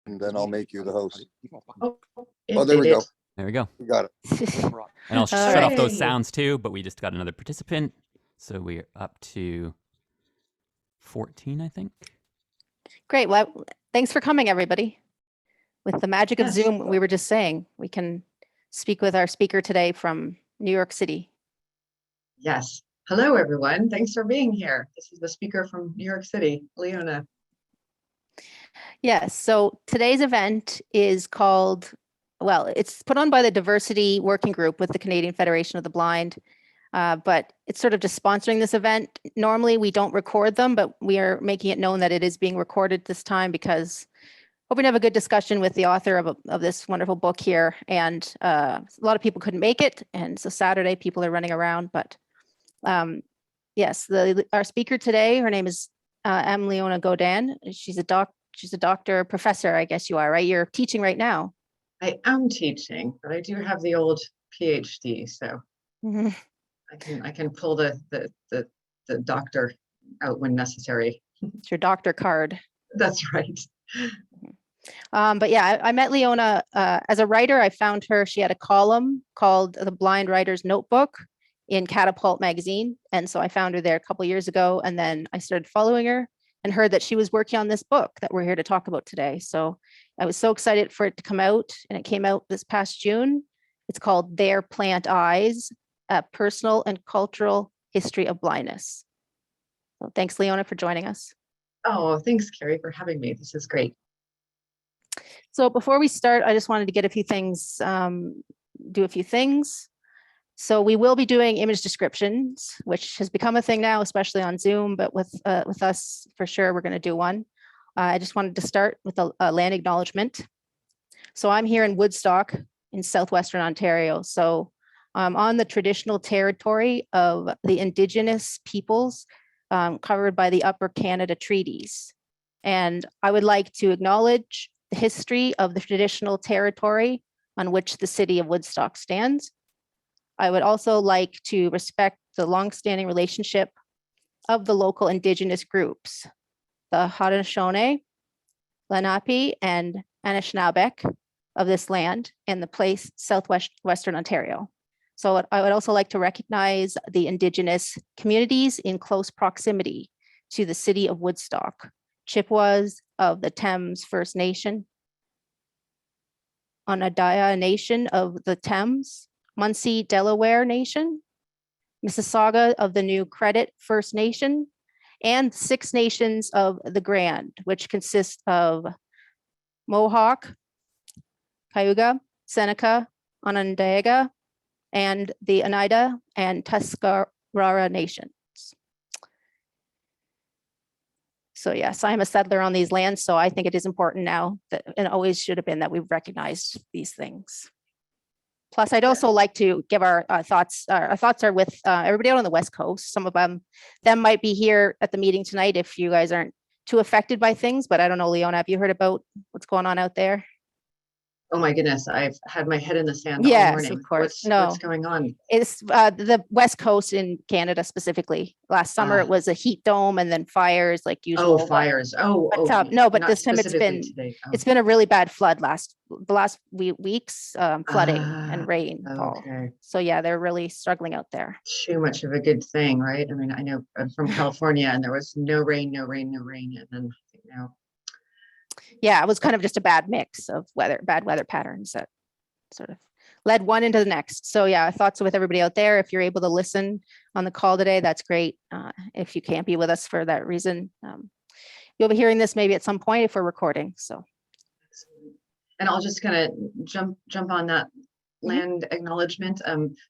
and then I'll make you the host. Oh, Oh, there we go. There we go. We got it. And I'll All shut off those right. sounds too, but we just got another participant. So we're up to 14, I think. Great. Well, thanks for coming, everybody. With the magic of Yes. Zoom, we were just saying, we can speak with our speaker today from New York City. Yes. Hello, everyone. Thanks for being here. This is the speaker from New York City, Leona. Yes, so today's event is called, well, it's put on by the Diversity Working Group with the Canadian Federation of the Blind, but it's sort of just sponsoring this event. Normally, we don't record them, but we are making it known that it is being recorded this time because hoping to have a good discussion with the author of this wonderful book here. And a lot of people couldn't make it, and so Saturday people are running around, but yes, our speaker today, her name is Leona Godin. She's a doctor, professor, I guess you are, right? You're teaching right now. I am teaching, but I do have the old PhD, so Mhm. I can pull the doctor out when necessary. It's your doctor card. That's right. But yeah, I met Leona as a writer. I found her, she had a column called The Blind Writer's Notebook in Catapult magazine. And so I found her there a couple years ago, and then I started following her and heard that she was working on this book that we're here to talk about today. So I was so excited for it to come out, and it came out this past June. It's called Their Plant Eyes, A Personal and Cultural History of Blindness. So thanks, Leona, for joining us. Oh, thanks, Carrie, for having me. This is great. So before we start, I just wanted to get a few things, do a few things. So we will be doing image descriptions, which has become a thing now, especially on Zoom, but with us, for sure, we're going to do one. I just wanted to start with a land acknowledgement. So I'm here in Woodstock in southwestern Ontario. So I'm on the traditional territory of the Indigenous peoples covered by the Upper Canada Treaties. And I would like to acknowledge the history of the traditional territory on which the city of Woodstock stands. I would also like to respect the longstanding relationship of the local Indigenous groups, the Haudenosaunee, Lenape, and Anishinaabeg of this land and the place southwestern Ontario. So I would also like to recognize the Indigenous communities in close proximity to the city of Woodstock, Chippewas of the Thames First Nation, Onondaga Nation of the Thames, Munsee Delaware Nation, Mississauga of the New Credit First Nation, and 6 nations of the Grand, which consist of Mohawk, Cayuga, Seneca, Onondaga, and the Oneida and Tuscarora nations. So yes, I'm a settler on these lands, so I think it is important now that, and always should have been, that we've recognized these things. Plus, I'd also like to give our thoughts. Our thoughts are with everybody out on the West Coast. Some of them might be here at the meeting tonight if you guys aren't too affected by things, but I don't know, Leona, have you heard about what's going on out there? Oh my goodness, I've had my head in the sand all Yes, morning. of course. What's going on? It's the West Coast in Canada specifically. Last summer it was a heat dome and then fires like usual. Oh, fires. But, no, but not this time it's been specifically today. Oh. it's been a really bad flood the last weeks, flooding and rain. Okay. So yeah, they're really struggling out there. Too much of a good thing, right? I mean, I know I'm from California and there was no rain, and then now. Yeah, it was kind of just a bad mix of bad weather patterns that sort of led one into the next. So yeah, thoughts with everybody out there. If you're able to listen on the call today, that's great. If you can't be with us for that reason, you'll be hearing this maybe at some point if we're recording. So, and I'll just kind of jump on that land acknowledgement.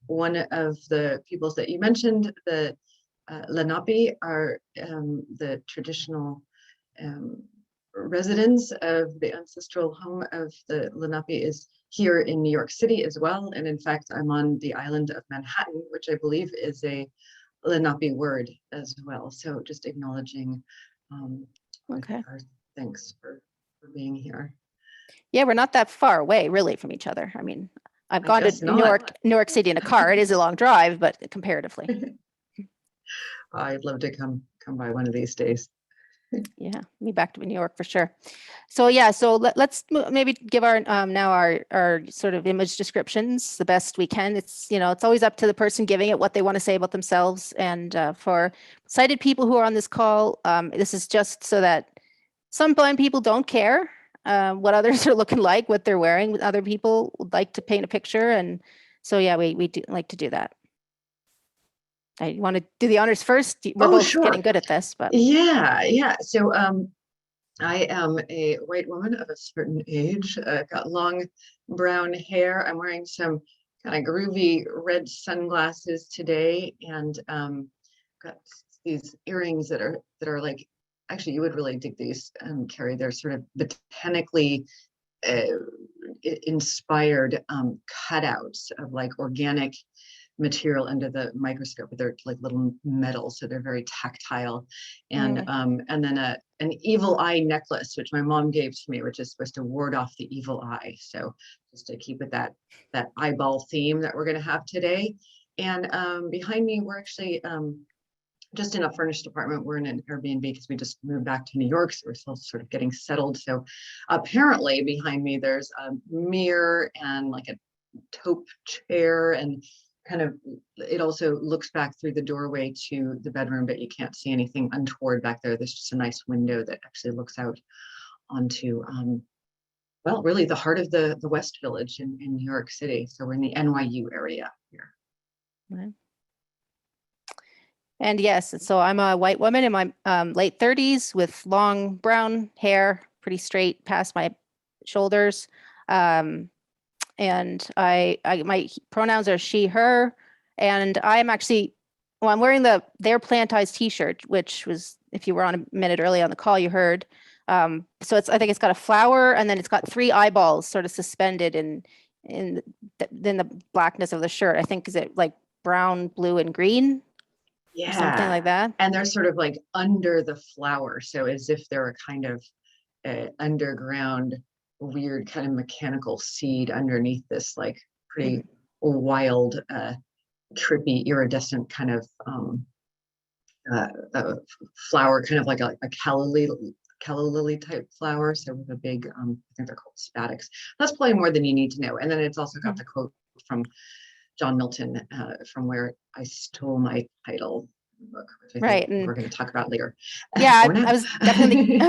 One of the peoples that you mentioned, the Lenape, are the traditional residents of the ancestral home of the Lenape is here in New York City as well. And in fact, I'm on the island of Manhattan, which I believe is a Lenape word as well. So just acknowledging our thanks for being here. Yeah, we're not that far away really from each other. I mean, I've gone to New York City in a car. It is a long drive, but comparatively. I'd love to come by one of these days. Yeah, me back to New York for sure. So yeah, so let's maybe give our now our sort of image descriptions the best we can. It's, you know, it's always up to the person giving it what they want to say about themselves. And for sighted people who are on this call, this is just so that some blind people don't care what others are looking like, what they're wearing. Other people would like to paint a picture, and so yeah, we do like to do that. I want to do the honors first. We're both sure. getting good at this, but Yeah. So I am a white woman of a certain age, got long brown hair. I'm wearing some kind of groovy red sunglasses today, and got these earrings that are like, actually you would really dig these, Carrie. They're sort of botanically inspired cutouts of like organic material under the microscope. They're like little metal, so they're very tactile. And then an evil eye necklace, which my mom gave to me, which is supposed to ward off the evil eye. So just to keep with that eyeball theme that we're going to have today. And behind me, we're actually just in a furnished apartment. We're in an Airbnb because we just moved back to New York, so we're still sort of getting settled. So apparently behind me there's a mirror and like a taupe chair, and kind of, it also looks back through the doorway to the bedroom, but you can't see anything untoward back there. There's just a nice window that actually looks out onto well, really the heart of the West Village in New York City. So we're in the NYU area here. Right. And yes, so I'm a white woman in my late 30s with long brown hair, pretty straight past my shoulders. And my pronouns are she, her, and I'm actually, well, I'm wearing their Plantized t-shirt, which was, if you were on a minute early on the call, you heard. So I think it's got a flower, and then it's got 3 eyeballs sort of suspended in the blackness of the shirt. I think, is it like brown, blue, and green? Yeah, Something like that. And they're sort of like under the flower, so as if they're a kind of underground, weird kind of mechanical seed underneath this like pretty wild, trippy, iridescent kind of flower, kind of like a calla lily type flower. So with a big, I think they're called spadics. That's probably more than you need to know. And then it's also got the quote from John Milton, from Where I Stole My Title book, which I think we're going to talk about later. Yeah, I was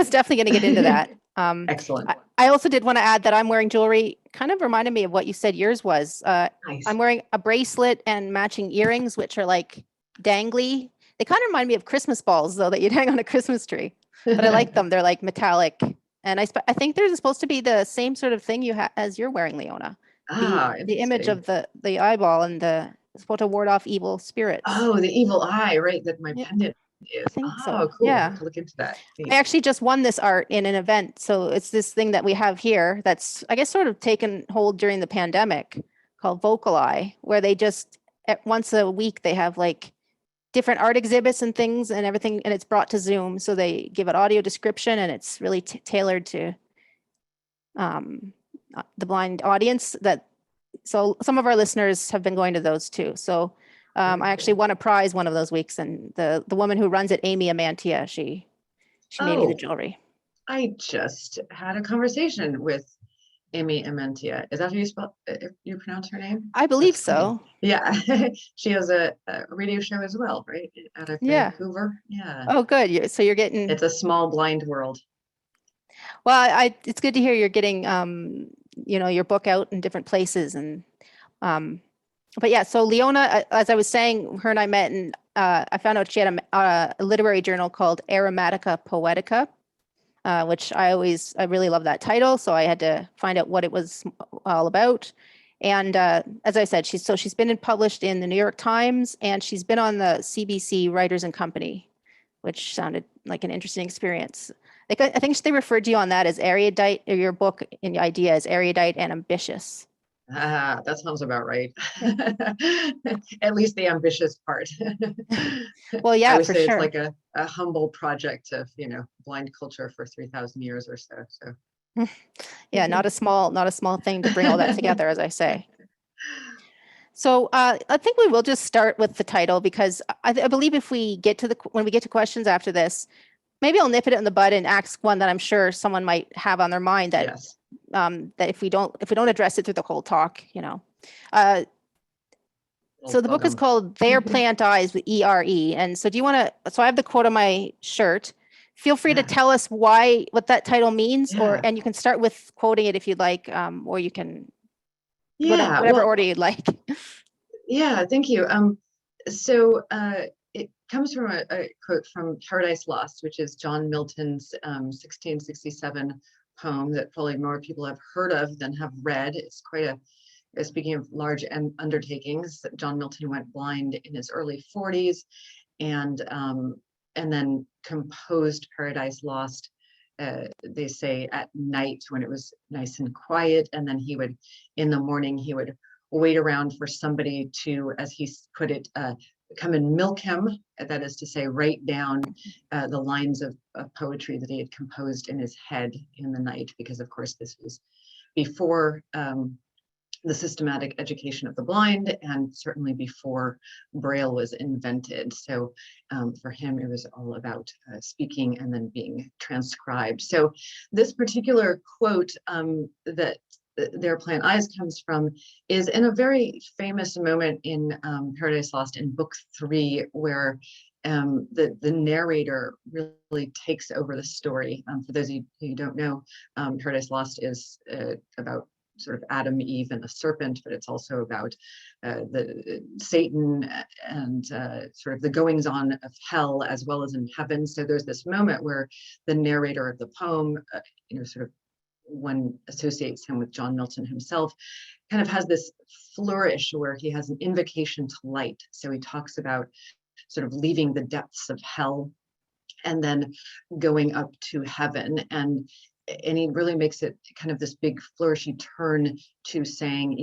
definitely going to get into that. Excellent. I also did want to add that I'm wearing jewelry, kind of reminded me of what you said yours was. Nice. I'm wearing a bracelet and matching earrings, which are like dangly. They kind of remind me of Christmas balls, though, that you'd hang on a Christmas tree. But I like them. They're like metallic. And I think they're supposed to be the same sort of thing as you're wearing, Leona. The image of the eyeball and it's supposed to ward off evil spirits. Oh, the evil eye, right? That my pendant is. I think so. Cool. Yeah. I'll have to look into that. I actually just won this art in an event. So it's this thing that we have here that's, I guess, sort of taken hold during the pandemic, called Vocal Eye, where they just once a week they have like different art exhibits and things and everything, and it's brought to Zoom. So they give an audio description, and it's really tailored to the blind audience. So some of our listeners have been going to those too. So I actually won a prize one of those weeks, and the woman who runs it, Amy Amantia, she made me the jewelry. I just had a conversation with Amy Amantia. Is that how you pronounce her name? I believe so. Yeah. She has a radio show as well, right? Out of Vancouver. Yeah. Oh, good. So you're getting. It's a small blind world. Well, it's good to hear you're getting your book out in different places, and but yeah, so Leona, as I was saying, her and I met, and I found out she had a literary journal called Aromatica Poetica, which I really love that title. So I had to find out what it was all about. And as I said, she's been published in the New York Times, and she's been on the CBC Writers and Company, which sounded like an interesting experience. I think they referred to you on that as erudite, or your book and the idea is erudite and ambitious. That sounds about right. At least the ambitious part. Well, yeah, I would say sure. It's like a humble project of, blind culture for 3,000 years or so. So yeah, not a small thing to bring all that together, as I say. So I think we will just start with the title, because I believe if we get to when we get to questions after this, maybe I'll nip it in the bud and ask one that I'm sure someone might have on their mind that Yes. that if we don't address it through the whole talk, you know. So the book is called Their Plant Eyes with ERE. And so do you want to, so I have the quote on my shirt. Feel free to tell us what that title means, and you can start with quoting it if you'd like, or you can, whatever order you'd like. Yeah, thank you. So it comes from a quote from Paradise Lost, which is John Milton's 1667 poem that probably more people have heard of than have read. It's quite speaking of large undertakings, John Milton went blind in his early 40s, and then composed Paradise Lost, they say at night when it was nice and quiet, and then in the morning, he would wait around for somebody to, as he put it, come and milk him, that is to say, write down the lines of poetry that he had composed in his head in the night, because of course this was before the systematic education of the blind, and certainly before Braille was invented. So for him, it was all about speaking and then being transcribed. So this particular quote that Their Plant Eyes comes from is in a very famous moment in Paradise Lost in book 3, where the narrator really takes over the story. For those of you who don't know, Paradise Lost is about sort of Adam, Eve, and the serpent, but it's also about the Satan and sort of the goings on of hell as well as in heaven. So there's this moment where the narrator of the poem, sort of one associates him with John Milton himself, kind of has this flourish where he has an invocation to light. So he talks about sort of leaving the depths of hell and then going up to heaven, and he really makes it kind of this big flourishy turn to saying,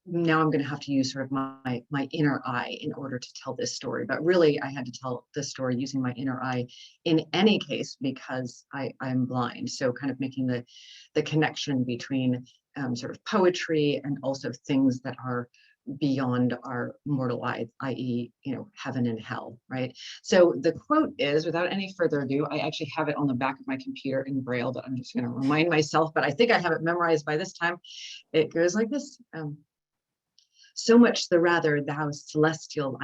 now I'm going to have to use sort of my inner eye in order to tell this story. But really, I had to tell this story using my inner eye in any case, because I'm blind. So kind of making the connection between sort of poetry and also things that are beyond our mortal eye, i.e., heaven and hell, right? So the quote is, without any further ado, I actually have it on the back of my computer in Braille, but I'm just going to remind myself, but I think I have it memorized by this time. It goes like this. So much the rather, thou celestial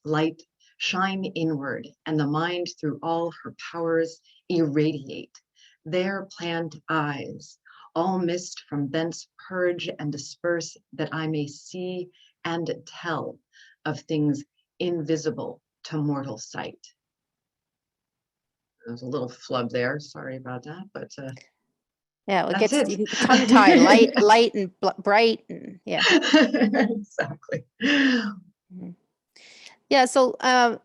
light, shine inward, and the mind through all her powers irradiate. Their plant eyes, all mist from thence purge and disperse, that I may see and tell of things invisible to mortal sight. There's a little flub there, sorry about that, but yeah, it that's gets it. tongue-tied, light and bright, and yeah. Exactly. Yeah, so I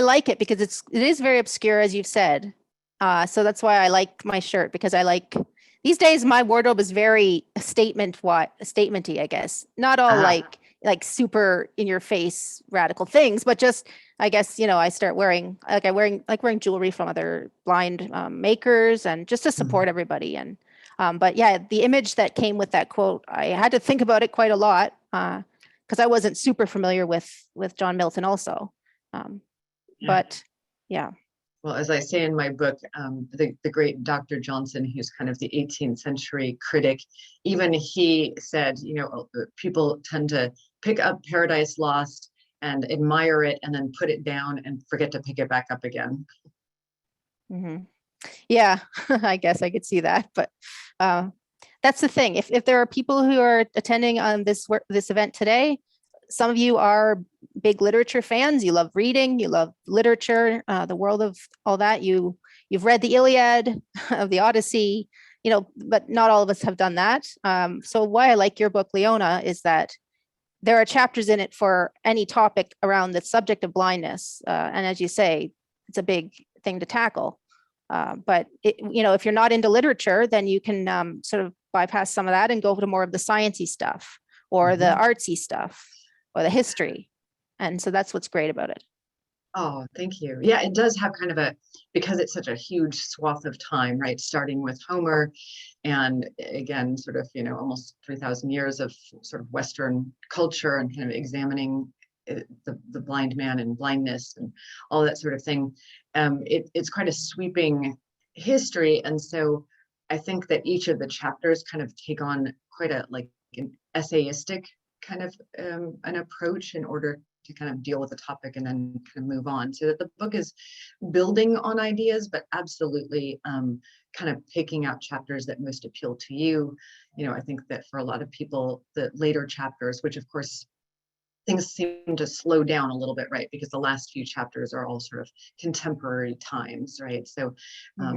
like it because it is very obscure, as you've said. So that's why I like my shirt, because I like, these days my wardrobe is very statementy, I guess. Not all like super in your face radical things, but just, I guess, I start wearing jewelry from other blind makers, and just to support everybody. And but yeah, the image that came with that quote, I had to think about it quite a lot, because I wasn't super familiar with John Milton also. But yeah. Well, as I say in my book, the great Dr. Johnson, who's kind of the 18th century critic, even he said, people tend to pick up Paradise Lost and admire it and then put it down and forget to pick it back up again. Mm-hmm. Yeah, I guess I could see that, but that's the thing. If there are people who are attending on this event today, some of you are big literature fans. You love reading, you love literature, the world of all that. You've read the Iliad, of the Odyssey, but not all of us have done that. So why I like your book, Leona, is that there are chapters in it for any topic around the subject of blindness. And as you say, it's a big thing to tackle. But if you're not into literature, then you can sort of bypass some of that and go to more of the sciencey stuff, or the artsy stuff, or the history. And so that's what's great about it. Oh, thank you. Yeah, it does have kind of because it's such a huge swath of time, right? Starting with Homer, and again, sort of, almost 3,000 years of sort of Western culture, and kind of examining the blind man and blindness and all that sort of thing. It's quite a sweeping history, and so I think that each of the chapters kind of take on quite a like an essayistic kind of an approach in order to kind of deal with the topic and then kind of move on, so that the book is building on ideas, but absolutely kind of picking out chapters that most appeal to you. You know, I think that for a lot of people, the later chapters, which of course things seem to slow down a little bit, right? Because the last few chapters are all sort of contemporary times, right? So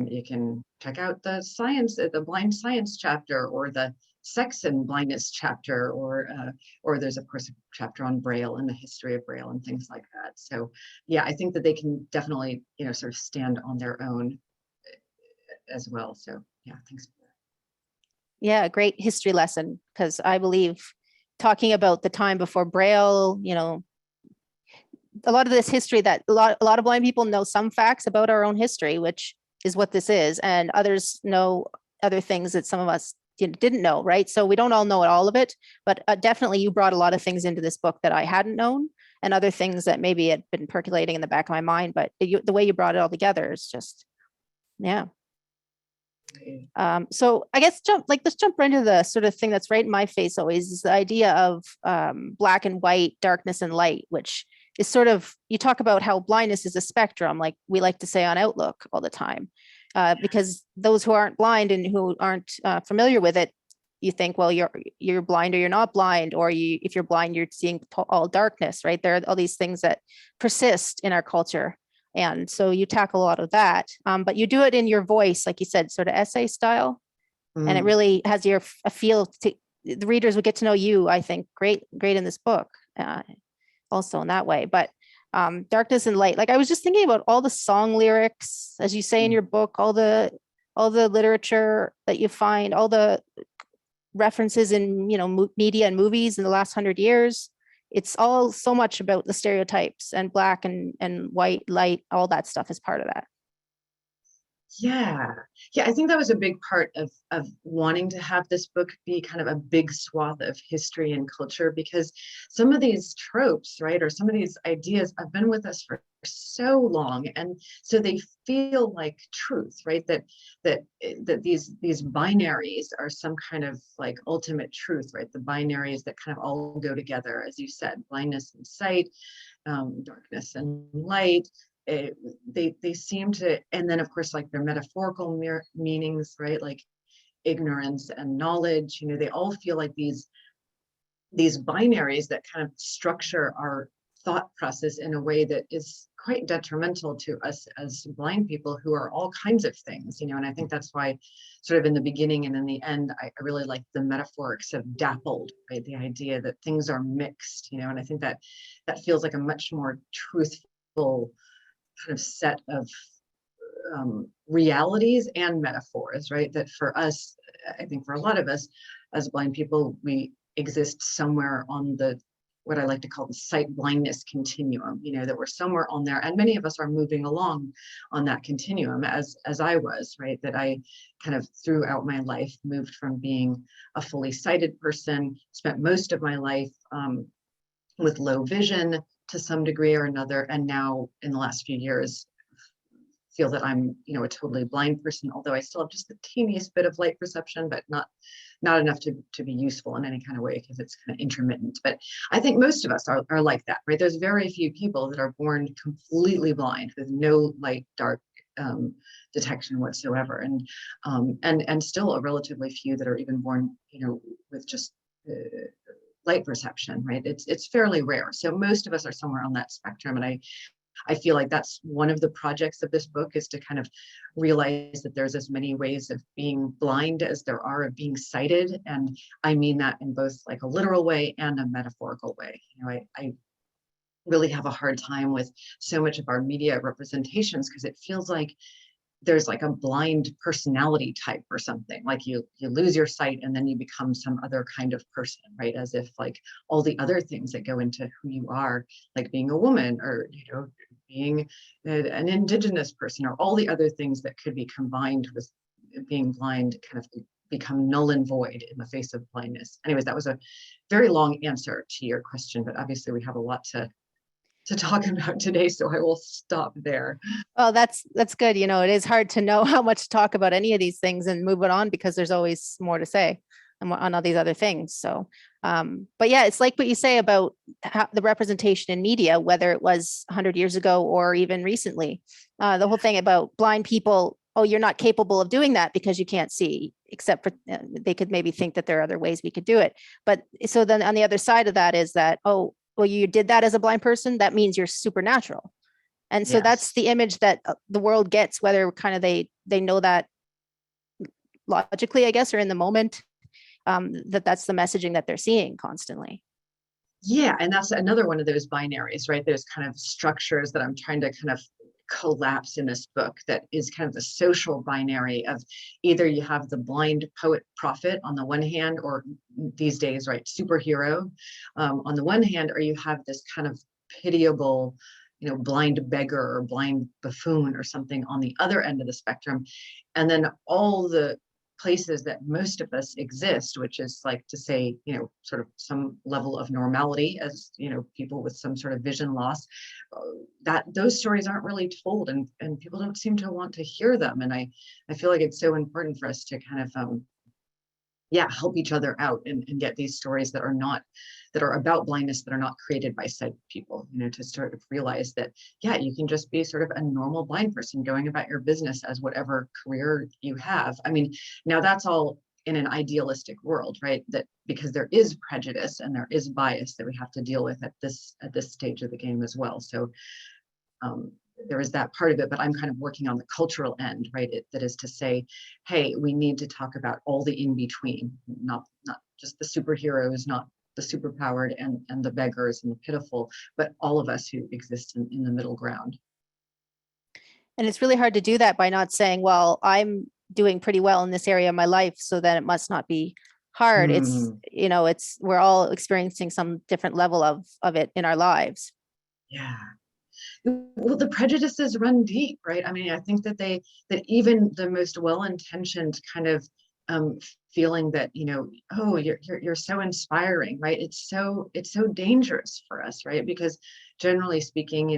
you can check out the science, the blind science chapter, or the sex and blindness chapter, or there's of course a chapter on Braille and the history of Braille and things like that. So yeah, I think that they can definitely, you know, sort of stand on their own as well. So yeah, thanks for that. Yeah, great history lesson, because I believe talking about the time before Braille, you know, a lot of this history that a lot of blind people know some facts about our own history, which is what this is, and others know other things that some of us didn't know, right? So we don't all know all of it, but definitely you brought a lot of things into this book that I hadn't known, and other things that maybe had been percolating in the back of my mind, but the way you brought it all together is just, yeah. So I guess let's jump right into the sort of thing that's right in my face always, is the idea of black and white, darkness and light, which is sort of, you talk about how blindness is a spectrum, like we like to say on Outlook all the time, because those who aren't blind and who aren't familiar with it, you think, well, you're blind or you're not blind, or if you're blind, you're seeing all darkness, right? There are all these things that persist in our culture. And so you tackle a lot of that, but you do it in your voice, like you said, sort of essay style. And it really has a feel to, the readers would get to know you, I think, great in this book, also in that way. But darkness and light, like I was just thinking about all the song lyrics, as you say in your book, all the literature that you find, all the references in, you know, media and movies in the last 100 years. It's all so much about the stereotypes, and black and white, light, all that stuff is part of that. Yeah, I think that was a big part of wanting to have this book be kind of a big swath of history and culture, because some of these tropes, right, or some of these ideas have been with us for so long, and so they feel like truth, right? That these binaries are some kind of like ultimate truth, right? The binaries that kind of all go together, as you said, blindness and sight, darkness and light. They seem to, and then of course like their metaphorical meanings, right, like ignorance and knowledge, you know, they all feel like these binaries that kind of structure our thought process in a way that is quite detrimental to us as blind people who are all kinds of things, you know. And I think that's why sort of in the beginning and in the end, I really like the metaphorics of dappled, right, the idea that things are mixed, you know. And I think that feels like a much more truthful kind of set of realities and metaphors, right? That for us, I think for a lot of us as blind people, we exist somewhere on the, what I like to call the sight blindness continuum, you know, that we're somewhere on there. And many of us are moving along on that continuum, as I was, right? That I kind of throughout my life moved from being a fully sighted person, spent most of my life with low vision to some degree or another, and now in the last few years feel that I'm, you know, a totally blind person, although I still have just the teeniest bit of light perception, but not enough to be useful in any kind of way, because it's kind of intermittent. But I think most of us are like that, right? There's very few people that are born completely blind with no light dark detection whatsoever, and still a relatively few that are even born, you know, with just light perception, right? It's fairly rare. So most of us are somewhere on that spectrum. And I feel like that's one of the projects of this book, is to kind of realize that there's as many ways of being blind as there are of being sighted. And I mean that in both like a literal way and a metaphorical way. You know, I really have a hard time with so much of our media representations, because it feels like there's like a blind personality type or something, like you lose your sight and then you become some other kind of person, right? As if like all the other things that go into who you are, like being a woman, or, you know, being an indigenous person, or all the other things that could be combined with being blind, kind of become null and void in the face of blindness. Anyways, that was a very long answer to your question, but obviously we have a lot to to talk about today, so I will stop there. Well, that's good. You know, it is hard to know how much to talk about any of these things and move it on because there's always more to say on all these other things. So, but yeah, it's like what you say about how the representation in media, whether it was 100 years ago or even recently, the whole thing about blind people. Oh, you're not capable of doing that because you can't see, except for they could maybe think that there are other ways we could do it. But so then on the other side of that is that, oh, well, you did that as a blind person. That means you're supernatural. And so that's Yes. the image that the world gets, whether kind of they know that logically, I guess, or in the moment, that's the messaging that they're seeing constantly. Yeah, and that's another one of those binaries, right? Those kind of structures that I'm trying to kind of collapse in this book, that is kind of the social binary of either you have the blind poet prophet on the one hand, or these days, right, superhero on the one hand, or you have this kind of pitiable, you know, blind beggar or blind buffoon or something on the other end of the spectrum. And then all the places that most of us exist, which is like to say, you know, sort of some level of normality as, you know, people with some sort of vision loss, that those stories aren't really told, and people don't seem to want to hear them. And I feel like it's so important for us to kind of help each other out and get these stories that are about blindness, that are not created by sighted people, you know, to sort of realize that, yeah, you can just be sort of a normal blind person going about your business as whatever career you have. I mean, now that's all in an idealistic world, right? That because there is prejudice and there is bias that we have to deal with at this stage of the game as well. So there is that part of it, but I'm kind of working on the cultural end, right? That is to say, hey, we need to talk about all the in between, not just the superheroes, not the superpowered and the beggars and the pitiful, but all of us who exist in the middle ground. And it's really hard to do that by not saying, well, I'm doing pretty well in this area of my life, so then it must not be hard. It's, you know, we're all experiencing some different level of it in our lives. Yeah. Well, the prejudices run deep, right? I mean, I think that even the most well-intentioned kind of feeling that, you know, oh, you're so inspiring, right? It's so dangerous for us, right? Because generally speaking,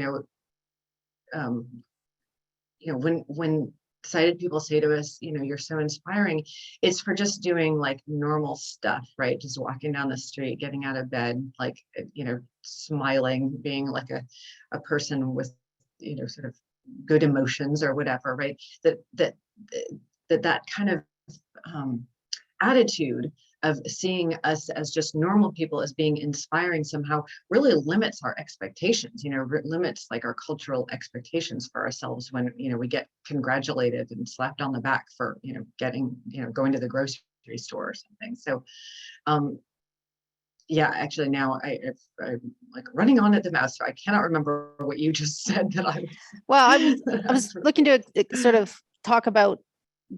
when sighted people say to us, you know, you're so inspiring, it's for just doing like normal stuff, right? Just walking down the street, getting out of bed, like, you know, smiling, being like a person with, you know, sort of good emotions or whatever, right? That kind of attitude of seeing us as just normal people as being inspiring somehow really limits our expectations, you know, limits like our cultural expectations for ourselves when, you know, we get congratulated and slapped on the back for, you know, going to the grocery store or something. So yeah, actually now I'm like running on at the mouth, so I cannot remember what you just said that I was. Well, I was looking to sort of talk about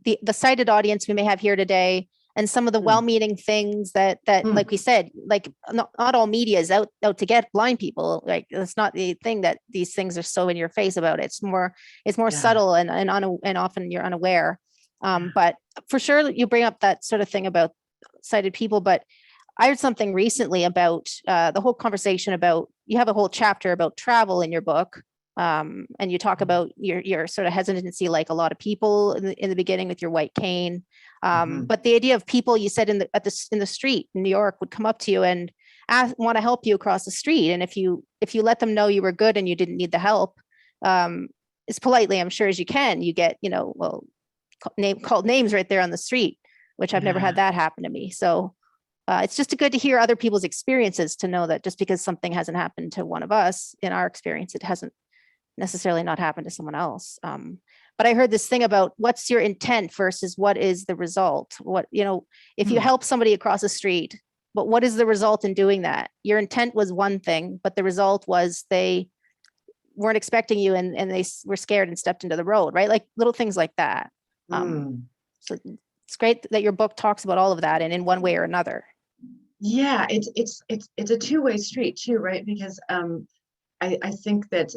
the sighted audience we may have here today, and some of the well-meaning things that like we said, like not all media is out to get blind people. Like that's not the thing that these things are so in your face about. It's more subtle and often you're unaware. But for sure, you bring up that sort of thing about sighted people. But I heard something recently about the whole conversation about, you have a whole chapter about travel in your book. And you talk about your sort of hesitancy, like a lot of people in the beginning with your white cane. But the idea of people, you said in the street in New York, would come up to you and want to help you across the street. And if you let them know you were good and you didn't need the help, as politely, I'm sure, as you can, you get, you know, well, called names right there on the street, which I've never had that happen to me. So it's just good to hear other people's experiences, to know that just because something hasn't happened to one of us, in our experience, it hasn't necessarily not happened to someone else. But I heard this thing about what's your intent versus what is the result. What, you know, if you help somebody across the street, but what is the result in doing that? Your intent was one thing, but the result was they weren't expecting you and they were scared and stepped into the road, right? Like little things like that. So it's great that your book talks about all of that, and in one way or another. Yeah, it's a two-way street too, right? Because I think that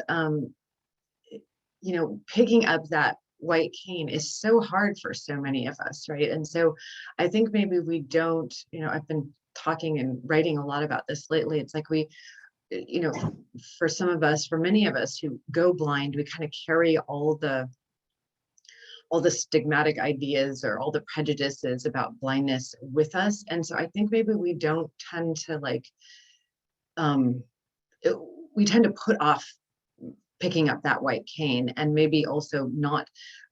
you know, picking up that white cane is so hard for so many of us, right? And so I think maybe we don't, you know, I've been talking and writing a lot about this lately. It's like we you know, for some of us, for many of us who go blind, we kind of carry all the stigmatic ideas or all the prejudices about blindness with us. And so I think maybe we don't tend to like, we tend to put off picking up that white cane, and maybe also not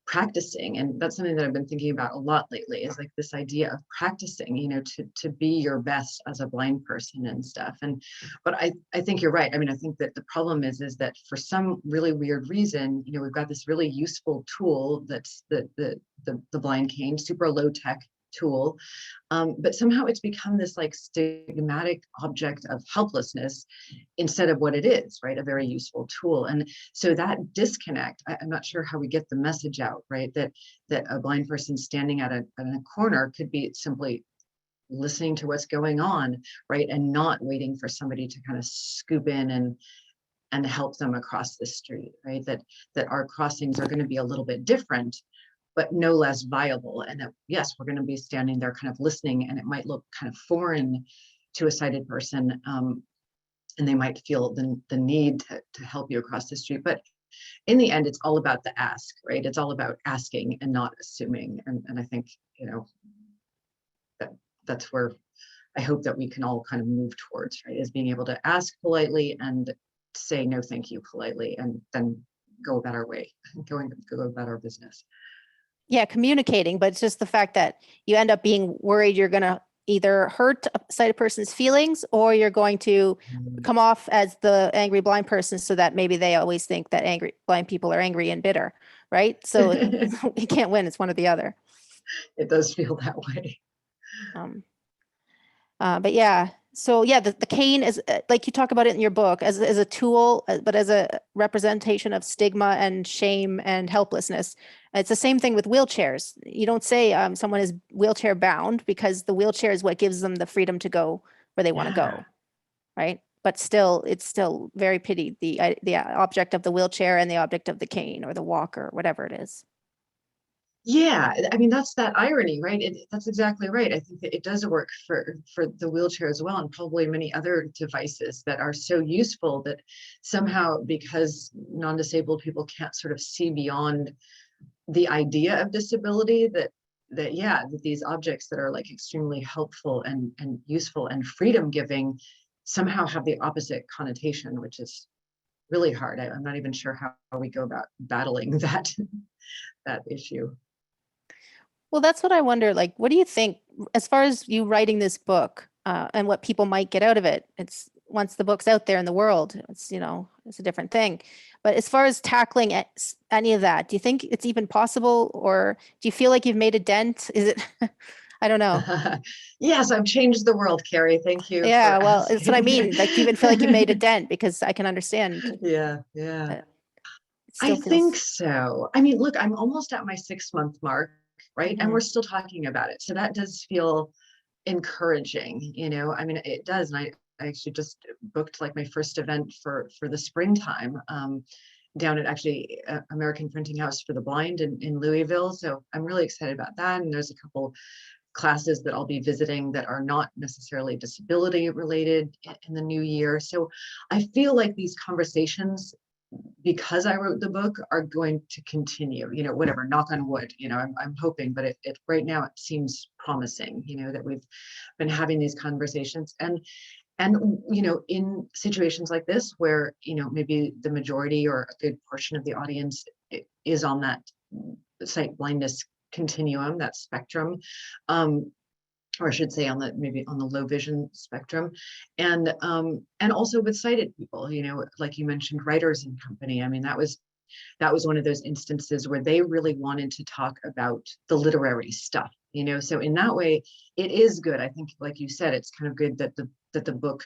practicing. And that's something that I've been thinking about a lot lately, is like this idea of practicing, you know, to be your best as a blind person and stuff. And but I think you're right. I mean, I think that the problem is that for some really weird reason, you know, we've got this really useful tool that's the blind cane, super low tech tool, but somehow it's become this like stigmatic object of helplessness instead of what it is, right? A very useful tool. And so that disconnect, I'm not sure how we get the message out, right? That a blind person standing at a corner could be simply listening to what's going on, right? And not waiting for somebody to kind of scoop in and help them across the street, right? That our crossings are going to be a little bit different, but no less viable. And that, yes, we're going to be standing there kind of listening, and it might look kind of foreign to a sighted person. And they might feel the need to help you across the street. But in the end, it's all about the ask, right? It's all about asking and not assuming. And I think, you know, that's where I hope that we can all kind of move towards, right? Is being able to ask politely and say no thank you politely, and then go about our way, go about our business. Yeah, communicating, but it's just the fact that you end up being worried you're going to either hurt a sighted person's feelings, or you're going to come off as the angry blind person, so that maybe they always think that angry blind people are angry and bitter, right? So you can't win. It's one or the other. It does feel that way. But yeah, so yeah, the cane is, like you talk about it in your book, as a tool, but as a representation of stigma and shame and helplessness. It's the same thing with wheelchairs. You don't say someone is wheelchair bound, because the wheelchair is what gives them the freedom to go where they want to go, right? But still, it's still very pity, the object of the wheelchair and the object of the cane or the walker, whatever it is. Yeah, I mean, that's that irony, right? That's exactly right. I think that it does work for the wheelchair as well, and probably many other devices that are so useful that somehow, because non-disabled people can't sort of see beyond the idea of disability, that these objects that are like extremely helpful and useful and freedom giving somehow have the opposite connotation, which is really hard. I'm not even sure how we go about battling that issue. Well, that's what I wonder. Like, what do you think, as far as you writing this book, and what people might get out of it? It's, once the book's out there in the world, it's, you know, it's a different thing. But as far as tackling any of that, do you think it's even possible, or do you feel like you've made a dent? Is it, I don't know. Yes, I've changed the world, Carrie. Thank you. Yeah, well, that's what I mean. Like, do you even feel like you've made a dent? Because I can understand. Yeah. I think so. I mean, look, I'm almost at my 6-month mark, right? And we're still talking about it. So that does feel encouraging, you know. I mean, it does. And I actually just booked like my first event for the springtime, down at actually American Printing House for the Blind in Louisville. So I'm really excited about that. And there's a couple classes that I'll be visiting that are not necessarily disability related in the new year. So I feel like these conversations, because I wrote the book, are going to continue, you know, whatever, knock on wood, you know, I'm hoping, but it right now it seems promising, you know, that we've been having these conversations. And you know, in situations like this where, you know, maybe the majority or a good portion of the audience is on that sight blindness continuum, that spectrum, or I should say maybe on the low vision spectrum, and also with sighted people, you know, like you mentioned, Writers and Company. I mean, that was one of those instances where they really wanted to talk about the literary stuff, you know. So in that way, it is good. I think, like you said, it's kind of good that the book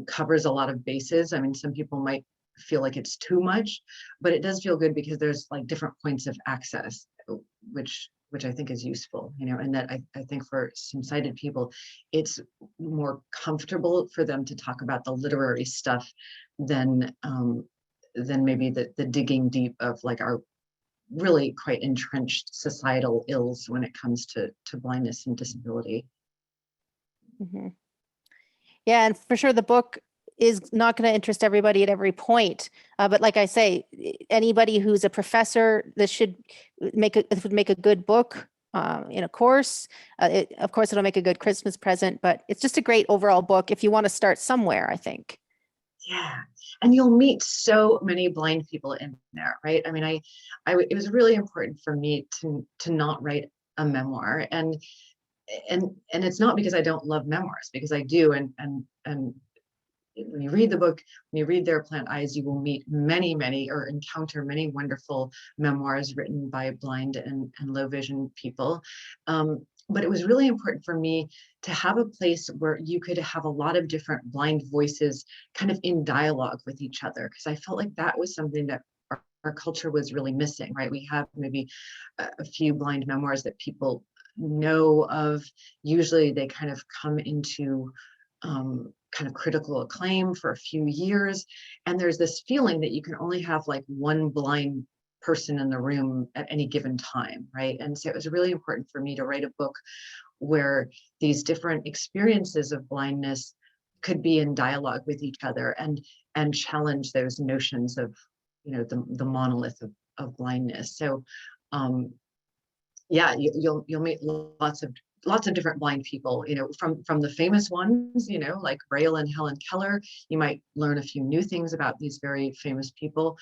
covers a lot of bases. I mean, some people might feel like it's too much, but it does feel good because there's like different points of access, which I think is useful, you know, and that I think for some sighted people, it's more comfortable for them to talk about the literary stuff than maybe the digging deep of like our really quite entrenched societal ills when it comes to blindness and disability. Yeah, and for sure the book is not going to interest everybody at every point. But like I say, anybody who's a professor, this should would make a good book in a course. Of course, it'll make a good Christmas present, but it's just a great overall book if you want to start somewhere, I think. Yeah. And you'll meet so many blind people in there, right? I mean, it was really important for me to not write a memoir, and it's not because I don't love memoirs, because I do. And when you read the book, when you read Their Plant Eyes, you will meet many, or encounter many wonderful memoirs written by blind and low vision people. But it was really important for me to have a place where you could have a lot of different blind voices kind of in dialogue with each other, because I felt like that was something that our culture was really missing, right? We have maybe a few blind memoirs that people know of. Usually they kind of come into kind of critical acclaim for a few years. And there's this feeling that you can only have like one blind person in the room at any given time, right? And so it was really important for me to write a book where these different experiences of blindness could be in dialogue with each other and challenge those notions of, the monolith of blindness. So yeah, you'll meet lots of different blind people, from the famous ones, like Braille and Helen Keller. You might learn a few new things about these very famous people,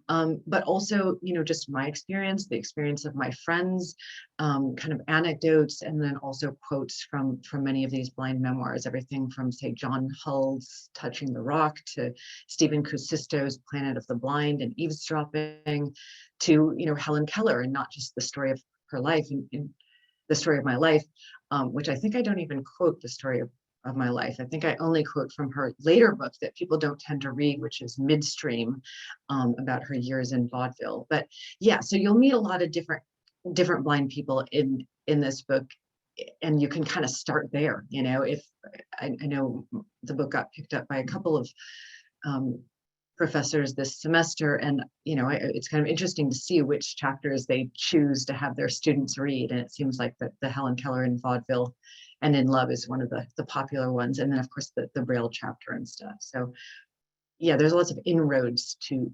but also, just my experience, the experience of my friends, kind of anecdotes, and then also quotes from many of these blind memoirs, everything from, say, John Hull's Touching the Rock to Stephen Kusisto's Planet of the Blind and Eavesdropping, to, Helen Keller, and not just the story of her life in The Story of My Life, which I think I don't even quote The Story of My Life. I think I only quote from her later book that people don't tend to read, which is Midstream, about her years in vaudeville. But yeah, so you'll meet a lot of different blind people in this book, and you can kind of start there. If I know the book got picked up by a couple of professors this semester, and it's kind of interesting to see which chapters they choose to have their students read, and it seems like the Helen Keller in vaudeville and in love is one of the popular ones, and then of course the Braille chapter and stuff. So yeah, there's lots of inroads to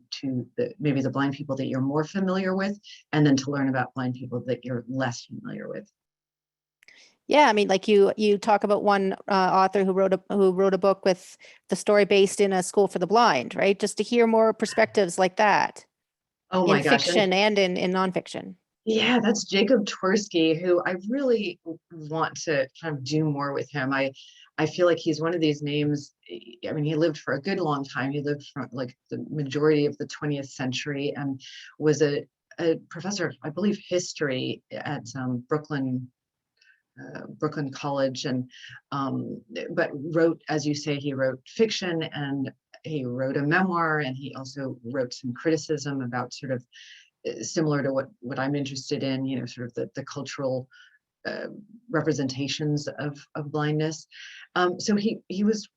maybe the blind people that you're more familiar with, and then to learn about blind people that you're less familiar with. Yeah, I mean, like you talk about one author who wrote a book with the story based in a school for the blind, right? Just to hear more perspectives like that. Oh my gosh. Fiction and in nonfiction. Yeah, that's Jacob Twersky, who I really want to kind of do more with him. I feel like he's one of these names. I mean, he lived for a good long time. He lived for like the majority of the 20th century and was a professor of, I believe, history at Brooklyn College, and but wrote, as you say, he wrote fiction, and he wrote a memoir, and he also wrote some criticism about sort of similar to what I'm interested in, sort of the cultural representations of blindness. So he was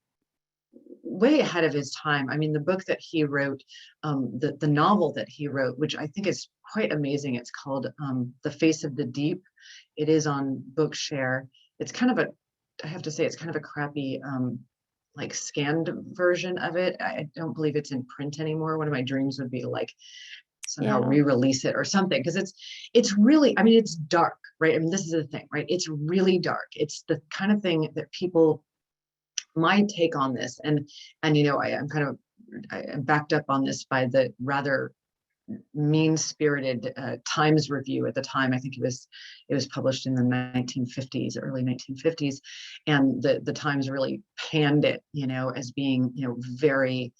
way ahead of his time. I mean, the book that he wrote, the novel that he wrote, which I think is quite amazing, it's called The Face of the Deep. It is on Bookshare. It's kind of I have to say, it's kind of a crappy, like scanned version of it. I don't believe it's in print anymore. One of my dreams would be to like somehow re-release it or something, because it's really, I mean, it's dark, right? I mean, this is the thing, right? It's really dark. It's the kind of thing that people, my take on this, and I'm backed up on this by the rather mean-spirited Times review at the time. I think it was published in the 1950s, early 1950s, and the Times really panned it, as being, very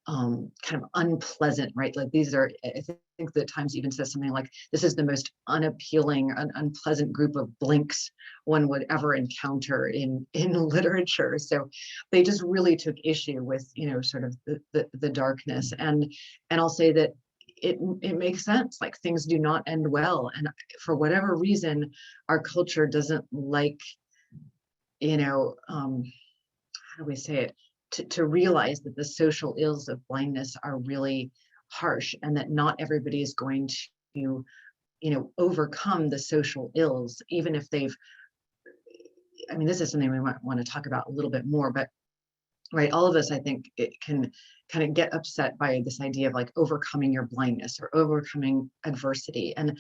kind of unpleasant, right? Like these are, I think the Times even says something like, this is the most unappealing, unpleasant group of blinks one would ever encounter in literature. So they just really took issue with, sort of the darkness. And I'll say that it makes sense. Like things do not end well. And for whatever reason, our culture doesn't like, how do we say it? To realize that the social ills of blindness are really harsh, and that not everybody is going to, overcome the social ills, even if they've, I mean, this is something we might want to talk about a little bit more, but right? All of us, I think, it can kind of get upset by this idea of like overcoming your blindness or overcoming adversity. And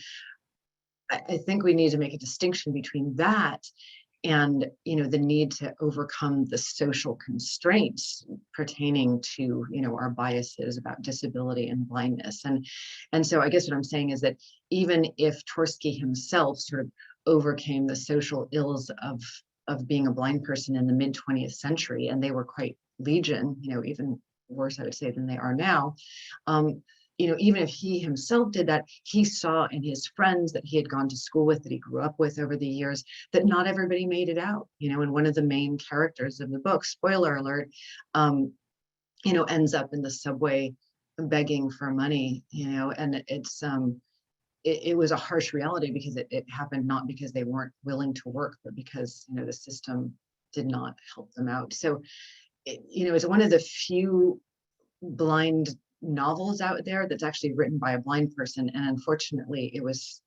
I think we need to make a distinction between that and, you know, the need to overcome the social constraints pertaining to, you know, our biases about disability and blindness. And so I guess what I'm saying is that even if Tversky himself sort of overcame the social ills of being a blind person in the mid 20th century, and they were quite legion, you know, even worse, I would say, than they are now. You know, even if he himself did that, he saw in his friends that he had gone to school with, that he grew up with over the years, that not everybody made it out, you know, and one of the main characters of the book, spoiler alert, you know, ends up in the subway begging for money, you know, and it was a harsh reality because it happened not because they weren't willing to work, but because, you know, the system did not help them out. So, you know, it's one of the few blind novels out there that's actually written by a blind person, and unfortunately it was